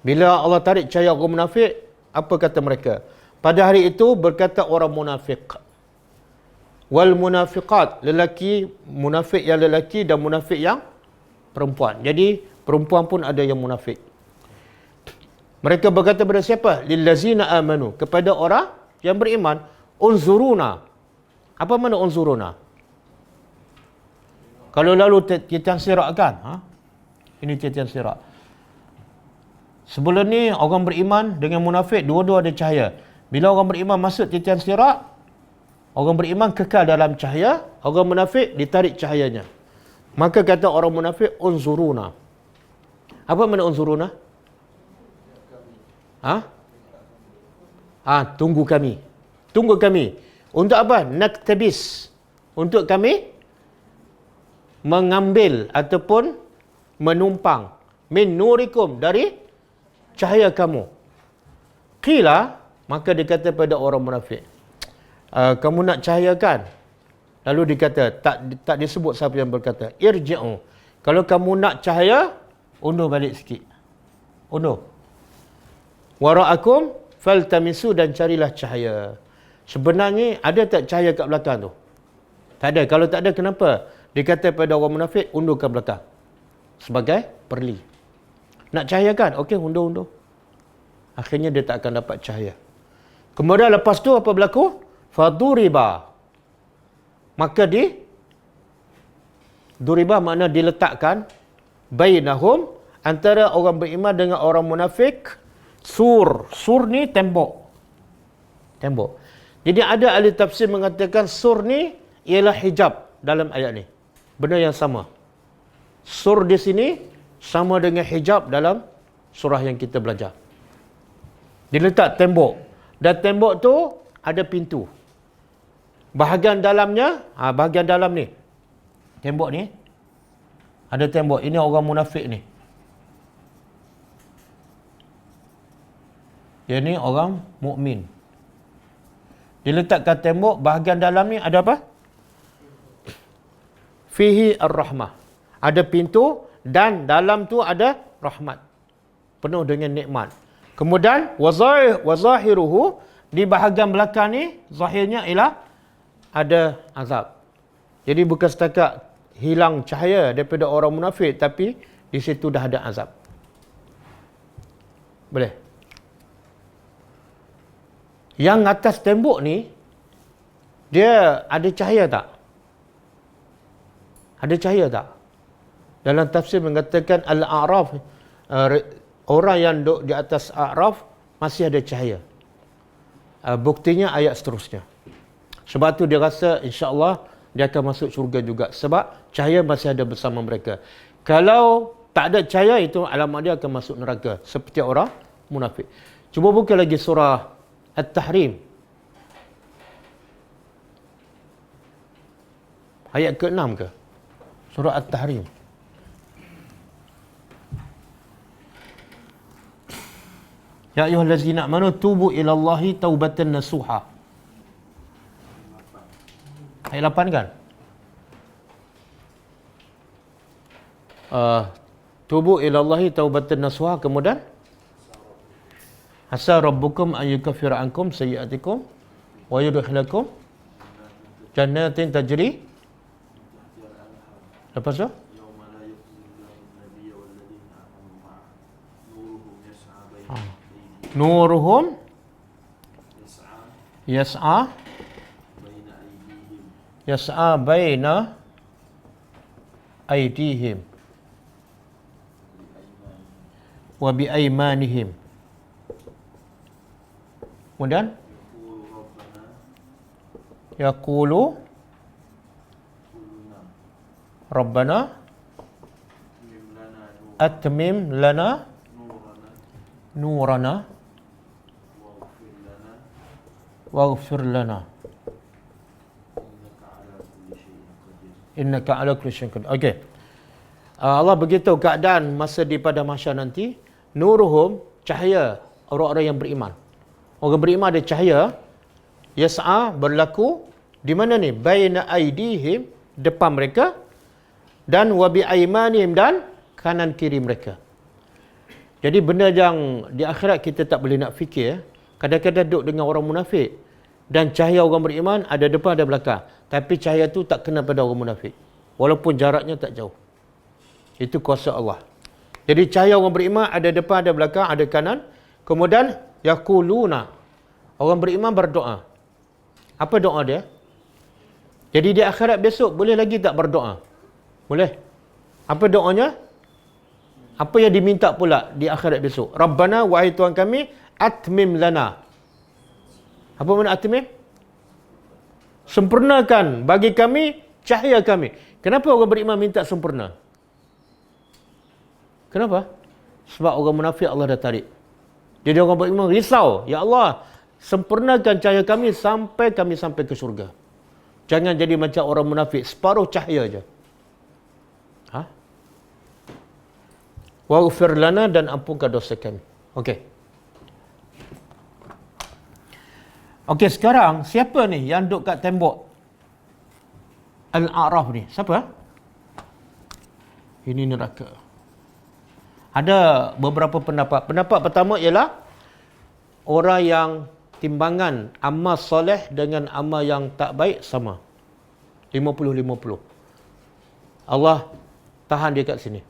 Bila Allah tarik cahaya orang munafik, apa kata mereka? Pada hari itu berkata orang munafik. Wal munafiqat, lelaki, munafik yang lelaki dan munafik yang perempuan. Jadi perempuan pun ada yang munafik. Mereka berkata kepada siapa? Lillazina amanu, kepada orang yang beriman. Unzuruna. Apa makna unzuruna? Kalau lalu titian sirat kan? Ini titian sirat. Sebelum ni orang beriman dengan munafik dua-dua ada cahaya. Bila orang beriman masuk titian sirat, orang beriman kekal dalam cahaya, orang munafik ditarik cahayanya. Maka kata orang munafik unzuruna. Apa makna unzuruna? Tunggu kami. Tunggu kami. Untuk apa? Naktabis. Untuk kami mengambil ataupun menumpang min nurikum, dari cahaya kamu. Qila, maka dikata pada orang munafik, kamu nak cahaya kan? Lalu dikata, tak disebut siapa yang berkata, irji'u. Kalau kamu nak cahaya, undur balik sikit. Undur. Wara'akum faltamisu, dan carilah cahaya. Sebenarnya ada tak cahaya kat belakang tu? Tak ada. Kalau tak ada, kenapa? Dikata pada orang munafik, undur ke belakang. Sebagai perli. Nak cahaya kan? Okey, undur. Akhirnya dia tak akan dapat cahaya. Kemudian lepas tu apa berlaku? Faduriba. Maka duriba makna diletakkan, bainahum, antara orang beriman dengan orang munafik, sur. Sur ni tembok. Jadi ada ahli tafsir mengatakan sur ni ialah hijab dalam ayat ni. Benda yang sama. Sur di sini sama dengan hijab dalam surah yang kita belajar. Diletak tembok. Dan tembok tu ada pintu. Bahagian dalamnya, bahagian dalam ni. Tembok ni. Ada tembok. Ini orang munafik ni. Dia ni orang mukmin. Diletakkan tembok, bahagian dalam ni ada apa? Fihi ar-rahmah. Ada pintu dan dalam tu ada rahmat. penuh dengan nikmat. Kemudian wazahiruhu, di bahagian belakang ni zahirnya ialah ada azab. Jadi bukan setakat hilang cahaya daripada orang munafik, tapi di situ dah ada azab. Boleh? Yang atas tembok ni, dia ada cahaya tak? Ada cahaya tak? Dalam tafsir mengatakan Al-A'raf, orang yang duduk di atas A'raf masih ada cahaya. Buktinya ayat seterusnya. Sebab tu dia rasa insya-Allah dia akan masuk syurga juga. Sebab cahaya masih ada bersama mereka. Kalau tak ada cahaya, itu alamat dia akan masuk neraka. Seperti orang munafik. Cuba buka lagi surah At-Tahrim. Ayat ke-6 ke? Surah At-Tahrim. Ya ayyuhallazina amanu tubu ilallahi taubatan nasuha. Ayat 8 kan? Tubu ilallahi taubatan nasuha, kemudian asa rabbukum an yukaffira ankum sayyi'atikum wa yudkhilakum jannatin tajri. Lepas tu nuruhum yas'a baina aydihim wa bi aymanihim. Kemudian yaqulu Rabbana atmim lana nurana waghfir lana innaka ala kulli syai'in qadir. Okey. Allah beritahu keadaan masa di pada mahsyar nanti, nuruhum, cahaya orang-orang yang beriman. Orang beriman ada cahaya, yas'a, berlaku di mana ni? Baina aidihim, depan mereka, dan wa bi aymanihim, dan kanan kiri mereka. Jadi benda yang di akhirat kita tak boleh nak fikir. Kadang-kadang duduk dengan orang munafik dan cahaya orang beriman ada depan ada belakang, tapi cahaya tu tak kena pada orang munafik walaupun jaraknya tak jauh. Itu kuasa Allah. Jadi cahaya orang beriman ada depan ada belakang ada kanan. Kemudian yaquluna, orang beriman berdoa. Apa doa dia? Jadi di akhirat besok boleh lagi tak berdoa? Boleh. Apa doanya? Apa yang diminta pula di akhirat besok? Rabbana, wahai Tuhan kami, atmim lana. Apa makna atmim? Sempurnakan bagi kami cahaya kami. Kenapa orang beriman minta sempurna? Kenapa? Sebab orang munafik Allah dah tarik. Jadi orang beriman risau, ya Allah, sempurnakan cahaya kami sampai ke syurga. Jangan jadi macam orang munafik, separuh cahaya je. Waghfir lana, dan ampunkan dosa kami. Okey. Okey, sekarang siapa ni yang duduk kat tembok Al-A'raf ni? Siapa? Ini neraka. Ada beberapa pendapat. Pendapat pertama ialah orang yang timbangan amal soleh dengan amal yang tak baik sama. 50-50. Allah tahan dia kat sini.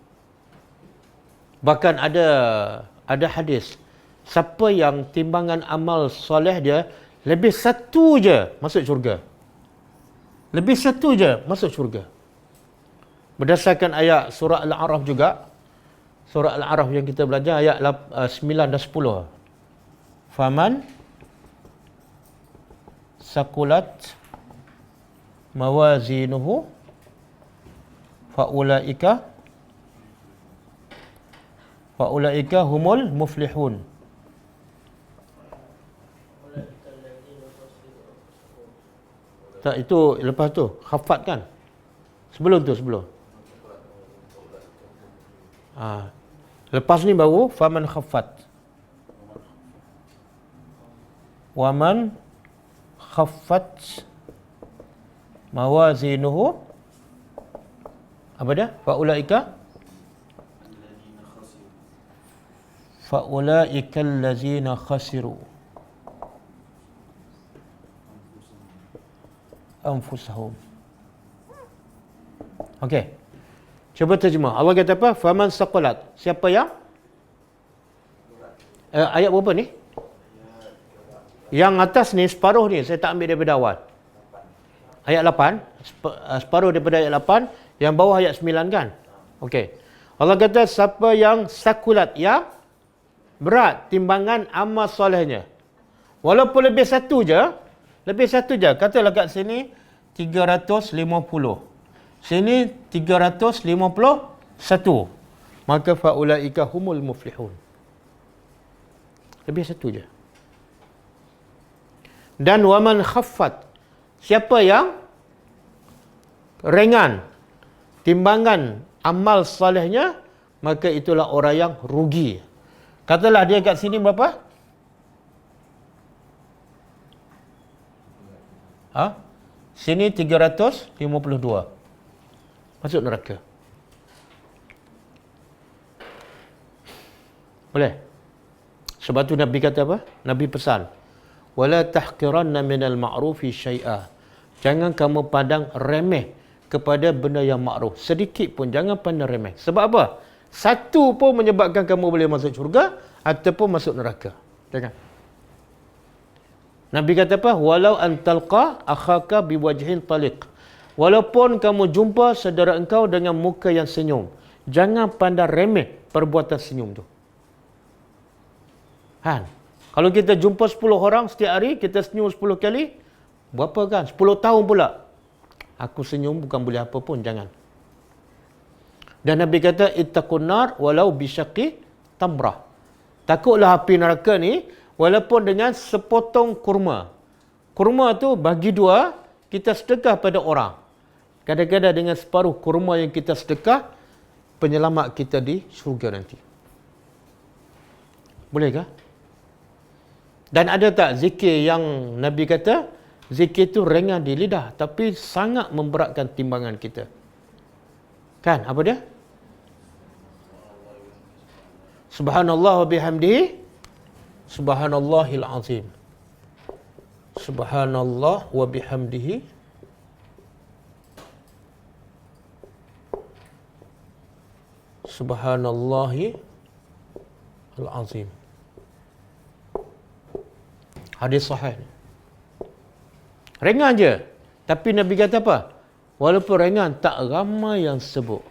Bahkan ada hadis, siapa yang timbangan amal soleh dia lebih satu je masuk syurga. Lebih satu je masuk syurga. Berdasarkan ayat surah Al-A'raf juga. Surah Al-A'raf yang kita belajar ayat 9 dan 10. Faman sakulat mawazinuhu faulaika humul muflihun. Tak, itu lepas tu khafat kan? Sebelum. Lepas ni baru faman khaffat. Waman khaffat mawazinuhu, apa dia? Faulaika Faulaika allazina khasiru anfusahum. Okey. Cuba terjemah. Allah kata apa? Faman saqulat. Siapa yang ayat berapa ni? Yang atas ni, separuh ni saya tak ambil daripada awal. Ayat 8, separuh daripada ayat 8, yang bawah ayat 9 kan? Okey. Allah kata siapa yang sakulat, yang berat timbangan amal solehnya. Walaupun lebih satu je, katalah kat sini 350. Sini 351. Maka faulaika humul muflihun. Lebih satu je. Dan waman khaffat, siapa yang ringan timbangan amal salihnya, maka itulah orang yang rugi. Katalah dia kat sini berapa? Sini 352. Masuk neraka. Boleh? Sebab tu Nabi kata apa? Nabi pesan, wala tahqiranna minal ma'rufi syai'a. Jangan kamu pandang remeh kepada benda yang makruf. Sedikit pun jangan pandang remeh. Sebab apa? Satu pun menyebabkan kamu boleh masuk syurga ataupun masuk neraka. Jangan. Nabi kata apa? Walau antalqa akhaka biwajhin taliq. Walaupun kamu jumpa saudara engkau dengan muka yang senyum, jangan pandang remeh perbuatan senyum tu. Kalau kita jumpa 10 orang setiap hari, kita senyum 10 kali, berapa kan? 10 tahun pula. Aku senyum bukan boleh apa pun, jangan. Dan Nabi kata, ittaqun nar walau bisyaqi tamrah. Takutlah api neraka ni, walaupun dengan sepotong kurma. Kurma tu bagi dua, kita sedekah pada orang. Kadang-kadang dengan separuh kurma yang kita sedekah, penyelamat kita di syurga nanti. Bolehkah? Dan ada tak zikir yang Nabi kata, zikir itu ringan di lidah, tapi sangat memberatkan timbangan kita. Kan? Apa dia? Subhanallah wa bihamdihi, Subhanallahil azim. Subhanallah wa bihamdihi, Subhanallahil azim. Hadis sahih. Ringan je. Tapi Nabi kata apa? Walaupun ringan, tak ramai yang sebut.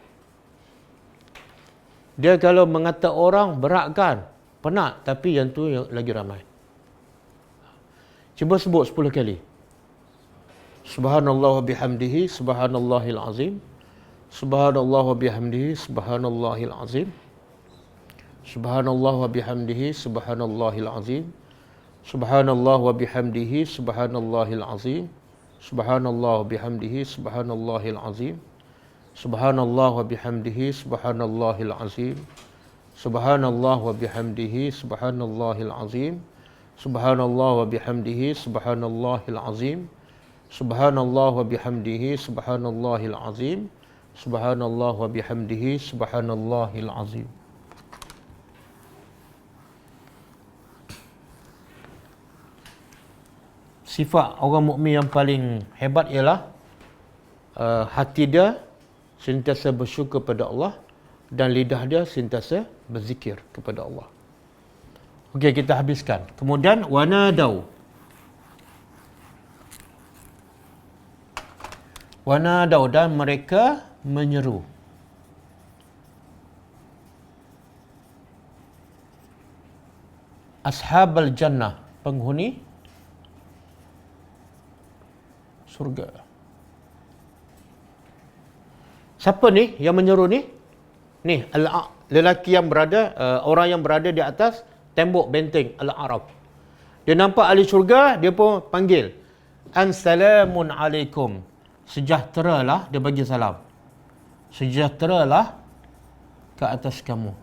Dia kalau mengata orang berat kan, penat, tapi yang tu yang lagi ramai. Cuba sebut 10 kali. Subhanallah wa bihamdihi, Subhanallahil azim. Subhanallah wa bihamdihi, Subhanallahil azim. Subhanallah wa bihamdihi, Subhanallahil azim. Subhanallah wa bihamdihi, Subhanallahil azim. Subhanallah wa bihamdihi, Subhanallahil azim. Subhanallah wa bihamdihi, Subhanallahil azim. Subhanallah wa bihamdihi, Subhanallahil azim. Subhanallah wa bihamdihi, Subhanallahil azim. Subhanallah wa bihamdihi, Subhanallahil azim. Subhanallah wa bihamdihi, Subhanallahil azim. Sifat orang mukmin yang paling hebat ialah hati dia sentiasa bersyukur kepada Allah dan lidah dia sentiasa berzikir kepada Allah. Okey, kita habiskan. Kemudian wanadau. Wanadau, dan mereka menyeru. Ashabal jannah, penghuni surga. Siapa ni yang menyeru ni? Ni lelaki yang berada, orang yang berada di atas tembok benteng Al-Arab. Dia nampak ahli syurga, dia pun panggil, Assalamun alaikum. Sejahteralah, dia bagi salam. Sejahteralah ke atas kamu.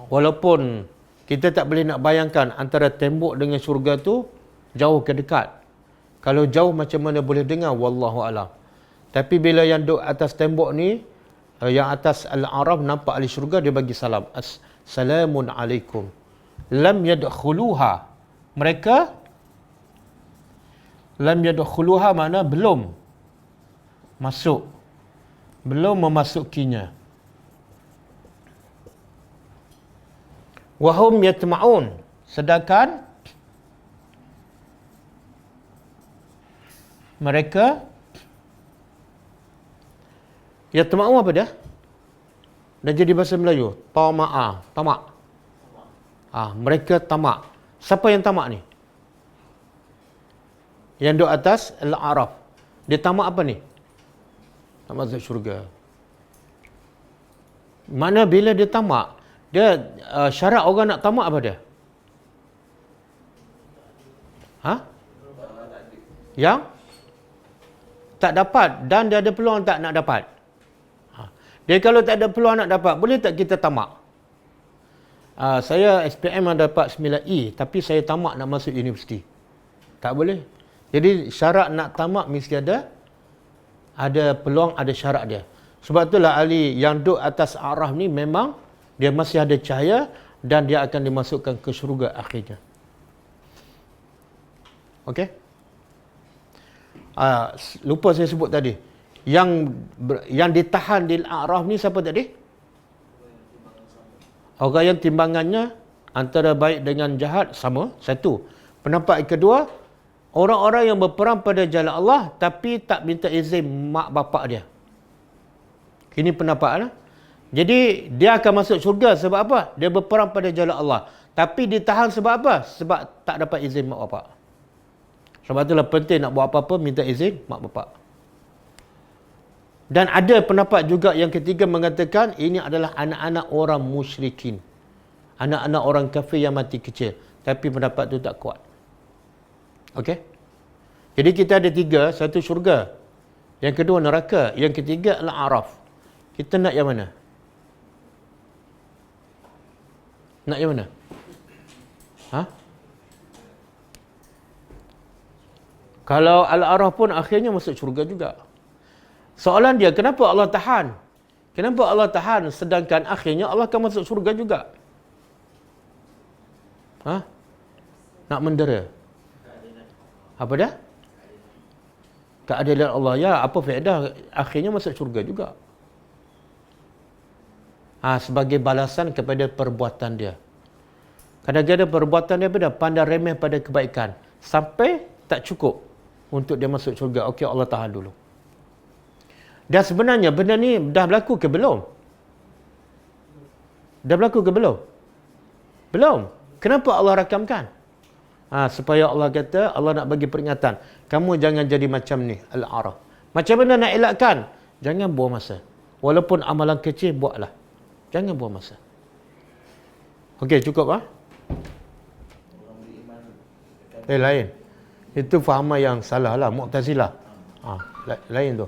Walaupun kita tak boleh nak bayangkan antara tembok dengan syurga tu jauh ke dekat. Kalau jauh macam mana boleh dengar, wallahu alam. Tapi bila yang duduk atas tembok ni, yang atas Al-A'raf nampak ahli syurga, dia bagi salam. Assalamun alaikum. Lam yadkhuluha. Mereka lam yadkhuluha mana belum masuk. Belum memasukinya. Wahum yatma'un. Sedangkan mereka yatma'u apa dia? Dah jadi bahasa Melayu. Tama'a. Tamak. Mereka tamak. Siapa yang tamak ni? Yang duduk atas Al-A'raf. Dia tamak apa ni? Tamak masuk syurga. Mana bila dia tamak, dia syarat orang nak tamak apa dia? Yang tak dapat dan dia ada peluang tak nak dapat. Dia kalau tak ada peluang nak dapat, boleh tak kita tamak? Saya SPM dapat 9E, tapi saya tamak nak masuk universiti. Tak boleh. Jadi syarat nak tamak mesti ada peluang, ada syarat dia. Sebab itulah ahli yang duduk atas A'raf ni memang dia masih ada cahaya dan dia akan dimasukkan ke syurga akhirnya. Okey? Lupa saya sebut tadi. Yang ditahan di Al-A'raf ni siapa tadi? Orang yang timbangannya antara baik dengan jahat sama. Satu. Pendapat kedua, orang-orang yang berperang pada jalan Allah tapi tak minta izin mak bapak dia. Ini pendapatnya. Jadi dia akan masuk syurga sebab apa? Dia berperang pada jalan Allah. Tapi ditahan sebab apa? Sebab tak dapat izin mak bapak. Sebab itulah penting nak buat apa-apa minta izin mak bapak. Dan ada pendapat juga yang ketiga mengatakan ini adalah anak-anak orang musyrikin. Anak-anak orang kafir yang mati kecil. Tapi pendapat itu tak kuat. Okey? Jadi kita ada tiga. Satu syurga. Yang kedua neraka. Yang ketiga Al-A'raf. Kita nak yang mana? Nak yang mana? Kalau Al-A'raf pun akhirnya masuk syurga juga. Soalan dia, kenapa Allah tahan? Kenapa Allah tahan sedangkan akhirnya Allah akan masuk syurga juga? Nak mendera. Apa dah? Keadilan Allah. Ya, apa faedah? Akhirnya masuk syurga juga. Sebagai balasan kepada perbuatan dia. Kadang-kadang perbuatan dia pandai remeh pada kebaikan. Sampai tak cukup untuk dia masuk syurga. Okey, Allah tahan dulu. Dan sebenarnya benda ni dah berlaku ke belum? Dah berlaku ke belum? Belum. Kenapa Allah rakamkan? Supaya Allah kata, Allah nak bagi peringatan. Kamu jangan jadi macam ni, Al-A'raf. Macam mana nak elakkan? Jangan buang masa. Walaupun amalan kecil, buatlah. Jangan buang masa. Okey, cukup lain. Itu fahaman yang salah lah, Mu'tazilah. Lain tu.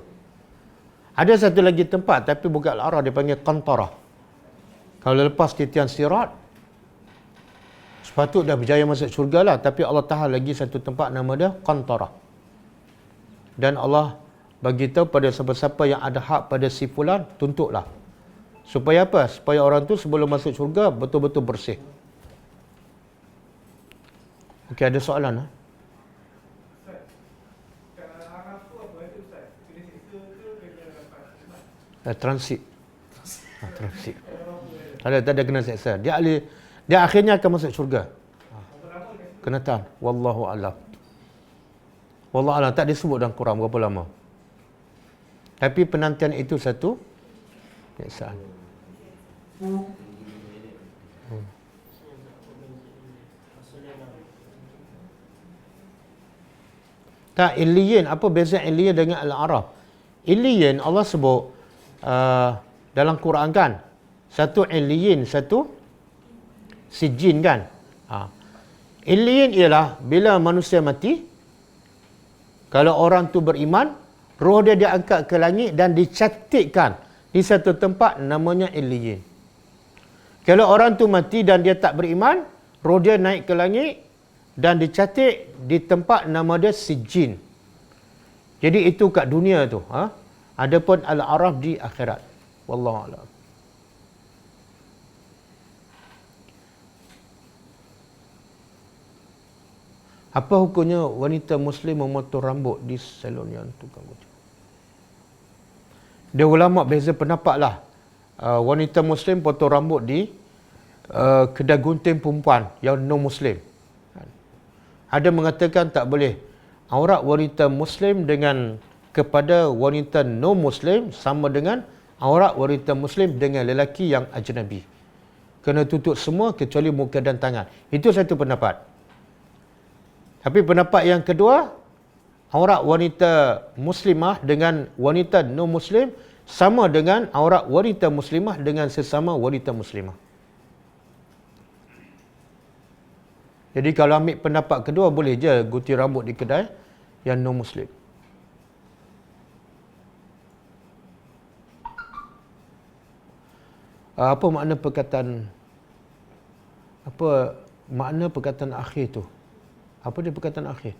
Ada satu lagi tempat, tapi bukan Al-A'raf, dia panggil Qantarah. Kalau lepas titian sirat, sepatut dah berjaya masuk syurga lah, tapi Allah tahan lagi satu tempat nama dia Qantarah. Dan Allah bagi tahu pada siapa-siapa yang ada hak pada si fulan, tuntutlah. Supaya apa? Supaya orang tu sebelum masuk syurga betul-betul bersih. Okey, ada soalan? Transit. Transit. Tak ada kena seksa. Dia akhirnya akan masuk syurga. Kena tahan. Wallahu a'lam. Wallahu a'lam. Tak disebut dalam Quran berapa lama. Tapi penantian itu satu kesan. Tak, Illiyin. Apa beza Illiyin dengan Al-A'raf? Illiyin Allah sebut dalam Quran kan. Satu Illiyin, satu Sijin kan. Illiyin ialah bila manusia mati, kalau orang tu beriman, roh dia diangkat ke langit dan dicantikkan di satu tempat namanya Illiyin. Kalau orang tu mati dan dia tak beriman, roh dia naik ke langit dan dicantik di tempat nama dia Sijin. Jadi itu kat dunia tu. Adapun Al-A'raf di akhirat. Wallahu a'lam. Apa hukumnya wanita Muslim memotong rambut di salon yang tukang cukur? Dia ulama beza pendapat lah. Wanita Muslim potong rambut di kedai gunting perempuan yang non-Muslim. Ada mengatakan tak boleh. Aurat wanita Muslim dengan kepada wanita non-Muslim sama dengan aurat wanita Muslim dengan lelaki yang ajnabi. Kena tutup semua kecuali muka dan tangan. Itu satu pendapat. Tapi pendapat yang kedua, aurat wanita muslimah dengan wanita non-muslim sama dengan aurat wanita muslimah dengan sesama wanita muslimah. Jadi kalau ambil pendapat kedua, boleh je gunting rambut di kedai yang non-muslim. Apa makna perkataan akhir tu? Apa dia perkataan akhir?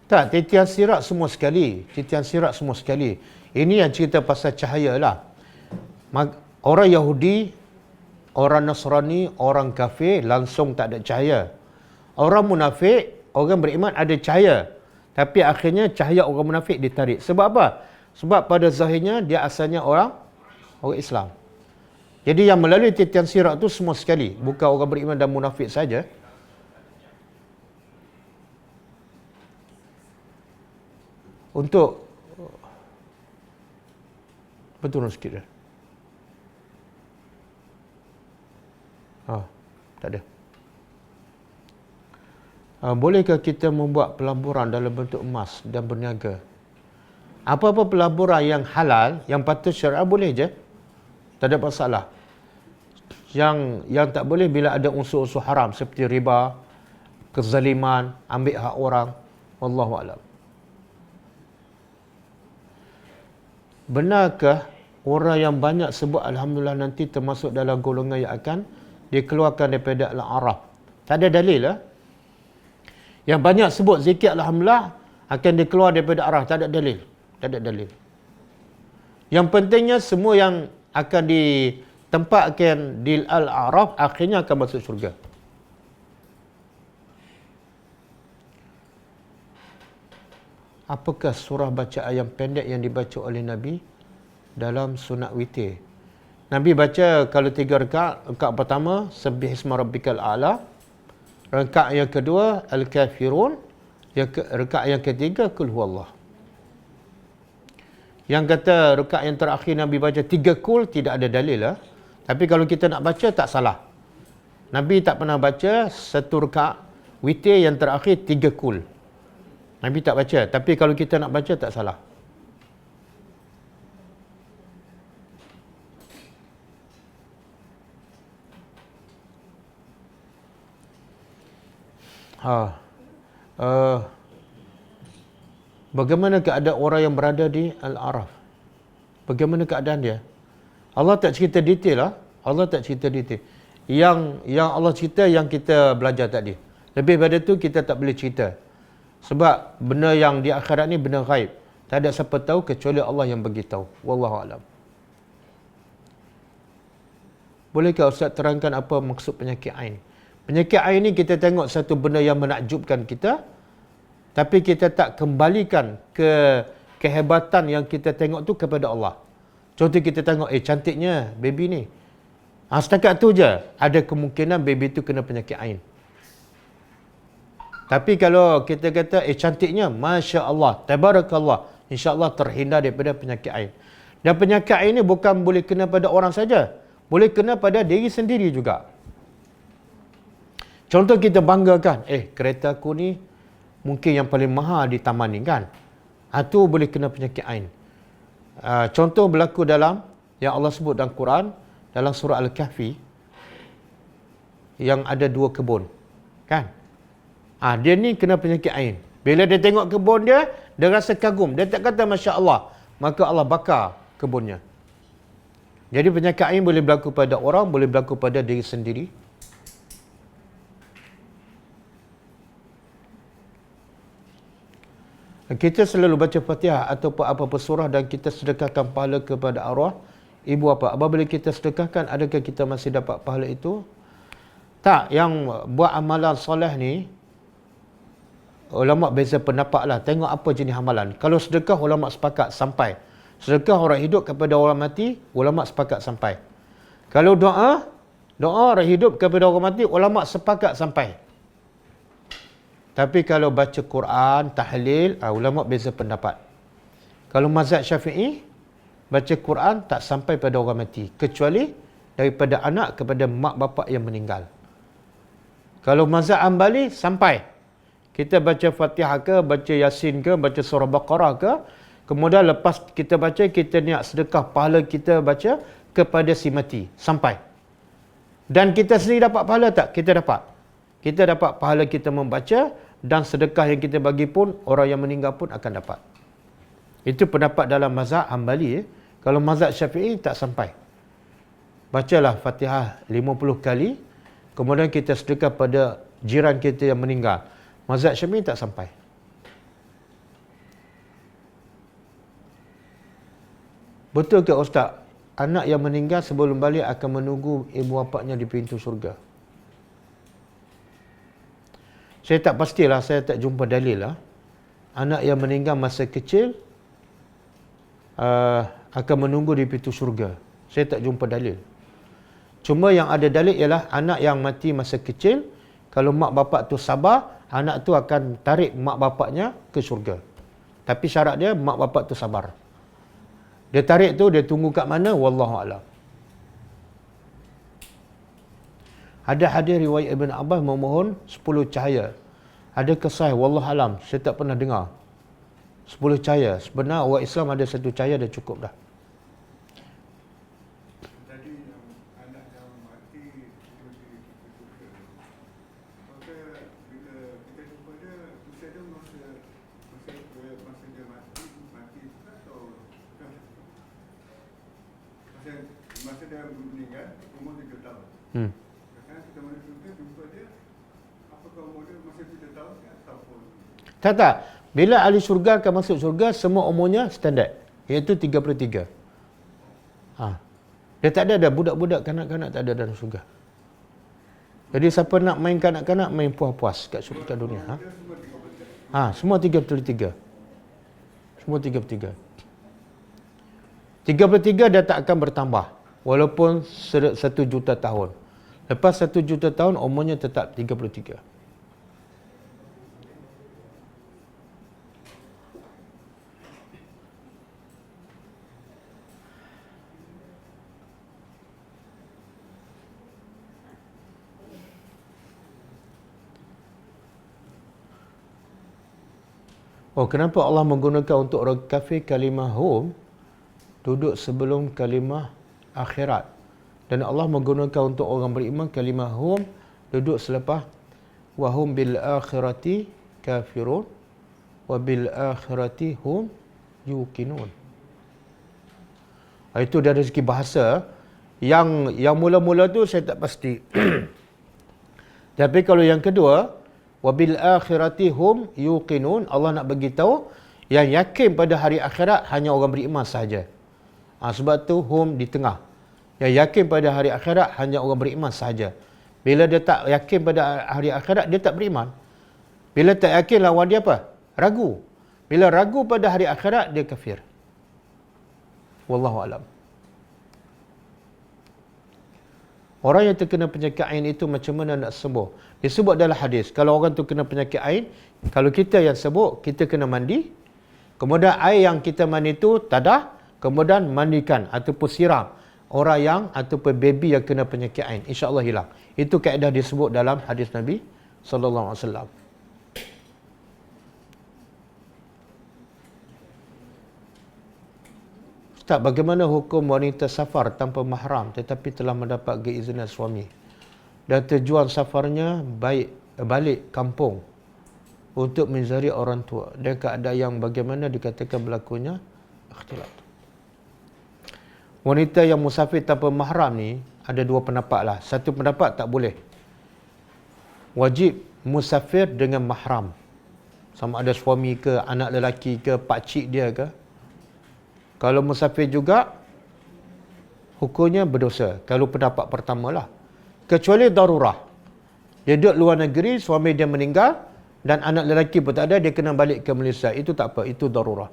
Tak, titian sirat semua sekali. Titian sirat semua sekali. Ini yang cerita pasal cahaya lah. Orang Yahudi, orang Nasrani, orang kafir langsung tak ada cahaya. Orang munafik, orang beriman ada cahaya. Tapi akhirnya cahaya orang munafik ditarik. Sebab apa? Sebab pada zahirnya dia asalnya orang Islam. Jadi yang melalui titian sirat tu semua sekali. Bukan orang beriman dan munafik saja. Untuk betul sikit dah. Tak ada. Bolehkah kita membuat pelaburan dalam bentuk emas dan berniaga? Apa-apa pelaburan yang halal, yang patut syariah boleh je. Tak ada masalah. Yang tak boleh bila ada unsur-unsur haram seperti riba, kezaliman, ambil hak orang. Wallahu a'lam. Benarkah orang yang banyak sebut Alhamdulillah nanti termasuk dalam golongan yang akan dikeluarkan daripada Al-A'raf? Tak ada dalil lah. Yang banyak sebut zikir Alhamdulillah akan dikeluar daripada A'raf. Tak ada dalil. Tak ada dalil. Yang pentingnya semua yang akan ditempatkan di Al-A'raf akhirnya akan masuk syurga. Apakah surah bacaan yang pendek yang dibaca oleh Nabi dalam sunat witir? Nabi baca kalau 3 rakaat. Rakaat pertama, Sabbih isma rabbikal a'la. Rakaat yang kedua, Al-Kafirun. Rakaat yang ketiga, Qul huwallah. Yang kata rakaat yang terakhir Nabi baca 3 kul, tidak ada dalil lah. Tapi kalau kita nak baca, tak salah. Nabi tak pernah baca satu rakaat witir yang terakhir 3 kul. Nabi tak baca. Tapi kalau kita nak baca, tak salah. Bagaimana keadaan orang yang berada di Al-A'raf? Bagaimana keadaan dia? Allah tak cerita detail lah. Allah tak cerita detail. Yang Allah cerita yang kita belajar tadi. Lebih pada tu kita tak boleh cerita. Sebab benda yang di akhirat ni benda ghaib. Tak ada siapa tahu kecuali Allah yang beritahu. Wallahu a'lam. Bolehkah Ustaz terangkan apa maksud penyakit ain? Penyakit ain ni kita tengok satu benda yang menakjubkan kita, tapi kita tak kembalikan kehebatan yang kita tengok tu kepada Allah. Contoh kita tengok, cantiknya baby ni. Setakat tu je, ada kemungkinan baby tu kena penyakit ain. Tapi kalau kita kata, cantiknya, Masya Allah, Tabarakallah, insya Allah terhindar daripada penyakit ain. Dan penyakit ain ni bukan boleh kena pada orang saja, boleh kena pada diri sendiri juga. Contoh kita banggakan, kereta aku ni mungkin yang paling mahal di taman ni kan. Itu boleh kena penyakit ain. Contoh berlaku dalam, yang Allah sebut dalam Quran, dalam surah Al-Kahfi, yang ada 2 kebun. Kan? Dia ni kena penyakit ain. Bila dia tengok kebun dia rasa kagum. Dia tak kata Masya Allah. Maka Allah bakar kebunnya. Jadi penyakit ain boleh berlaku pada orang, boleh berlaku pada diri sendiri. Kita selalu baca Fatihah ataupun apa-apa surah dan kita sedekahkan pahala kepada arwah ibu bapa. Apabila kita sedekahkan, adakah kita masih dapat pahala itu? Tak, yang buat amalan soleh ni, ulama beza pendapat lah. Tengok apa jenis amalan. Kalau sedekah, ulama sepakat sampai. Sedekah orang hidup kepada orang mati, ulama sepakat sampai. Kalau doa orang hidup kepada orang mati, ulama sepakat sampai. Tapi kalau baca Quran, tahlil, ulama beza pendapat. Kalau mazhab Syafi'i, baca Quran tak sampai pada orang mati, kecuali daripada anak kepada mak bapak yang meninggal. Kalau mazhab Hanbali, sampai. Kita baca Fatihah ke, baca Yasin ke, baca surah Baqarah ke, kemudian lepas kita baca, kita niat sedekah pahala kita baca kepada si mati. Sampai. Dan kita sendiri dapat pahala tak? Kita dapat. Kita dapat pahala kita membaca, dan sedekah yang kita bagi pun, orang yang meninggal pun akan dapat. Itu pendapat dalam mazhab Hanbali. Kalau mazhab Syafi'i, tak sampai. Bacalah Fatihah 50 kali, kemudian kita sedekah pada jiran kita yang meninggal. Mazhab Syafi'i tak sampai. Betul ke Ustaz? Anak yang meninggal sebelum balik akan menunggu ibu bapanya di pintu syurga. Saya tak pastilah, saya tak jumpa dalil lah. Anak yang meninggal masa kecil akan menunggu di pintu syurga. Saya tak jumpa dalil. Cuma yang ada dalil ialah anak yang mati masa kecil, kalau mak bapak tu sabar, anak tu akan tarik mak bapaknya ke syurga. Tapi syarat dia, mak bapak tu sabar. Dia tarik tu, dia tunggu kat mana? Wallahualam. Ada hadis riwayat Ibn Abbas memohon 10 cahaya. Ada kesah, wallahualam, saya tak pernah dengar. 10 cahaya. Sebenarnya orang Islam ada 1 cahaya dah cukup dah. Tadi anak yang mati maka bila kita jumpa dia, usia dia masa dia mati juga atau masa dia meninggal umur 7 tahun. Sekarang kita mana juga jumpa dia, apakah umur dia masih 7 tahun ataupun Tak. Bila ahli syurga akan masuk syurga, semua umurnya standard, iaitu 33. Dia tak ada budak-budak, kanak-kanak tak ada dalam syurga. Jadi siapa nak main kanak-kanak, main puas-puas kat syurga dunia. Semua 33. Semua 33. 33 dia tak akan bertambah, walaupun 1 juta tahun. Lepas 1 juta tahun, umurnya tetap 33. Kenapa Allah menggunakan untuk orang kafir kalimah hum duduk sebelum kalimah akhirat, dan Allah menggunakan untuk orang beriman kalimah hum duduk selepas wahum bil akhirati kafirun wa bil akhirati hum yuqinun. Itu dari segi bahasa. Yang mula-mula tu saya tak pasti. Tapi kalau yang kedua, wabil akhirati hum yuqinun, Allah nak bagi tahu yang yakin pada hari akhirat hanya orang beriman sahaja. Sebab tu hum di tengah. Yang yakin pada hari akhirat hanya orang beriman sahaja. Bila dia tak yakin pada hari akhirat, dia tak beriman. Bila tak yakin, lawan dia apa? Ragu. Bila ragu pada hari akhirat, dia kafir. Wallahu alam. Orang yang terkena penyakit ain itu macam mana nak sembuh? Disebut dalam hadis, kalau orang tu kena penyakit ain, kalau kita yang sembuh, kita kena mandi. Kemudian air yang kita mandi itu tadah, kemudian mandikan ataupun siram orang yang ataupun baby yang kena penyakit ain. InsyaAllah hilang. Itu kaedah disebut dalam hadis Nabi SAW. Ustaz, bagaimana hukum wanita safar tanpa mahram tetapi telah mendapat keizinan suami dan tujuan safarnya balik kampung untuk mencari orang tua, dan keadaan yang bagaimana dikatakan berlakunya ikhtilat? Wanita yang musafir tanpa mahram ni ada 2 pendapat lah. Satu pendapat tak boleh. Wajib musafir dengan mahram. sama ada suami ke, anak lelaki ke, pakcik dia ke. Kalau musafir juga, hukumnya berdosa. Kalau pendapat pertama lah. Kecuali darurah. Dia duduk luar negeri, suami dia meninggal, dan anak lelaki pun tak ada, dia kena balik ke Malaysia. Itu tak apa, itu darurah.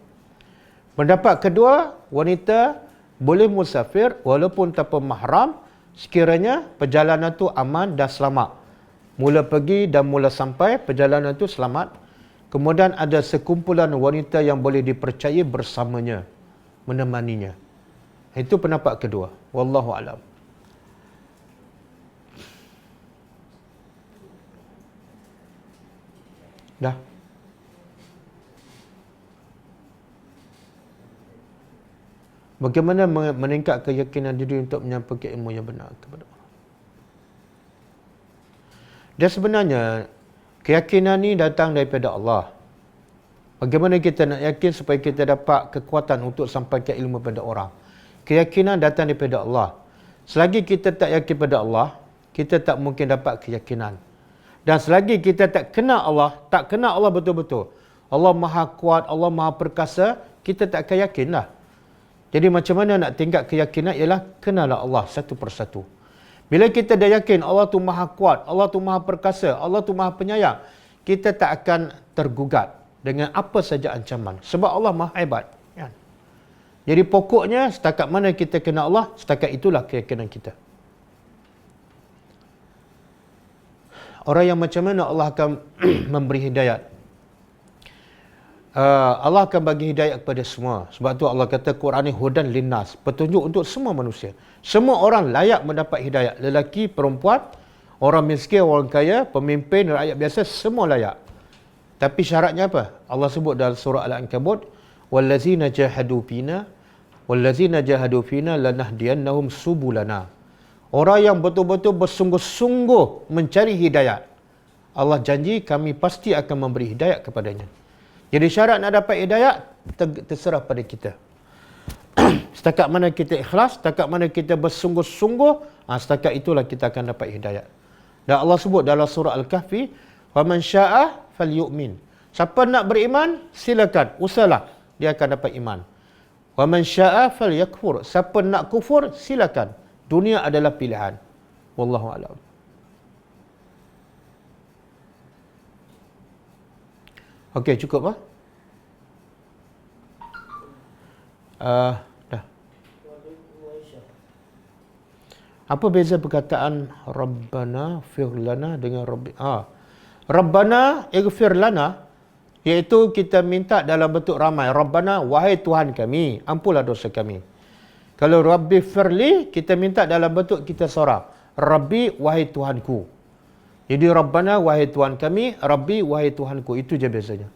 Pendapat kedua, wanita boleh musafir walaupun tanpa mahram, sekiranya perjalanan tu aman dan selamat. Mula pergi dan mula sampai, perjalanan tu selamat. Kemudian ada sekumpulan wanita yang boleh dipercayai bersamanya, menemaninya. Itu pendapat kedua. Wallahu a'lam. Dah. Bagaimana meningkat keyakinan diri untuk menyampaikan ilmu yang benar kepada orang? Dan sebenarnya keyakinan ni datang daripada Allah. Bagaimana kita nak yakin supaya kita dapat kekuatan untuk sampaikan ilmu pada orang? Keyakinan datang daripada Allah. Selagi kita tak yakin pada Allah, kita tak mungkin dapat keyakinan. Dan selagi kita tak kenal Allah betul-betul. Allah Maha Kuat, Allah Maha Perkasa, kita tak akan yakinlah. Jadi macam mana nak tingkat keyakinan ialah kenallah Allah satu persatu. Bila kita dah yakin Allah tu Maha Kuat, Allah tu Maha Perkasa, Allah tu Maha Penyayang, kita tak akan tergugat dengan apa saja ancaman. Sebab Allah Maha Hebat. Ya. Jadi pokoknya setakat mana kita kenal Allah, setakat itulah keyakinan kita. Orang yang macam mana Allah akan memberi hidayat? Allah akan bagi hidayat kepada semua. Sebab tu Allah kata Quran ni hudan linnas, petunjuk untuk semua manusia. Semua orang layak mendapat hidayat. Lelaki, perempuan, orang miskin, orang kaya, pemimpin, rakyat biasa, semua layak. Tapi syaratnya apa? Allah sebut dalam surah Al-Ankabut, wallazina jahadu fina lanahdiyannahum subulana. Orang yang betul-betul bersungguh-sungguh mencari hidayat, Allah janji kami pasti akan memberi hidayat kepadanya. Jadi syarat nak dapat hidayat terserah pada kita. Setakat mana kita ikhlas, setakat mana kita bersungguh-sungguh, setakat itulah kita akan dapat hidayat. Dan Allah sebut dalam surah Al-Kahfi, "Faman syaa'a falyu'min." Siapa nak beriman, silakan, usahlah, dia akan dapat iman. "Waman syaa'a falyakfur." Siapa nak kufur, silakan. Dunia adalah pilihan. Wallahu a'lam. Okey, cukup ah? Dah. Apa beza perkataan Rabbana ighfir lana dengan Rabbana ighfir lana, iaitu kita minta dalam bentuk ramai. Rabbana, wahai Tuhan kami, ampunlah dosa kami. Kalau Rabbi firli, kita minta dalam bentuk kita seorang. Rabbi, wahai Tuhanku. Jadi Rabbana, wahai Tuhan kami. Rabbi, wahai Tuhanku. Itu je bezanya.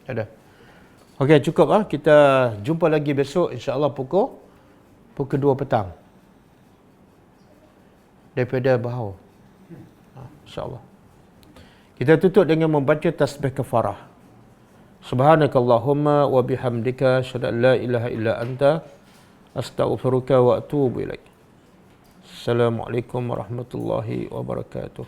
Ada. Okey, cukup ah. Kita jumpa lagi besok insya-Allah pukul 2 petang. Daripada Bahau. Insya-Allah. Kita tutup dengan membaca tasbih kafarah. Subhanakallahumma wa bihamdika asyhadu an la ilaha illa anta astaghfiruka wa atubu ilaik. Assalamualaikum warahmatullahi wabarakatuh.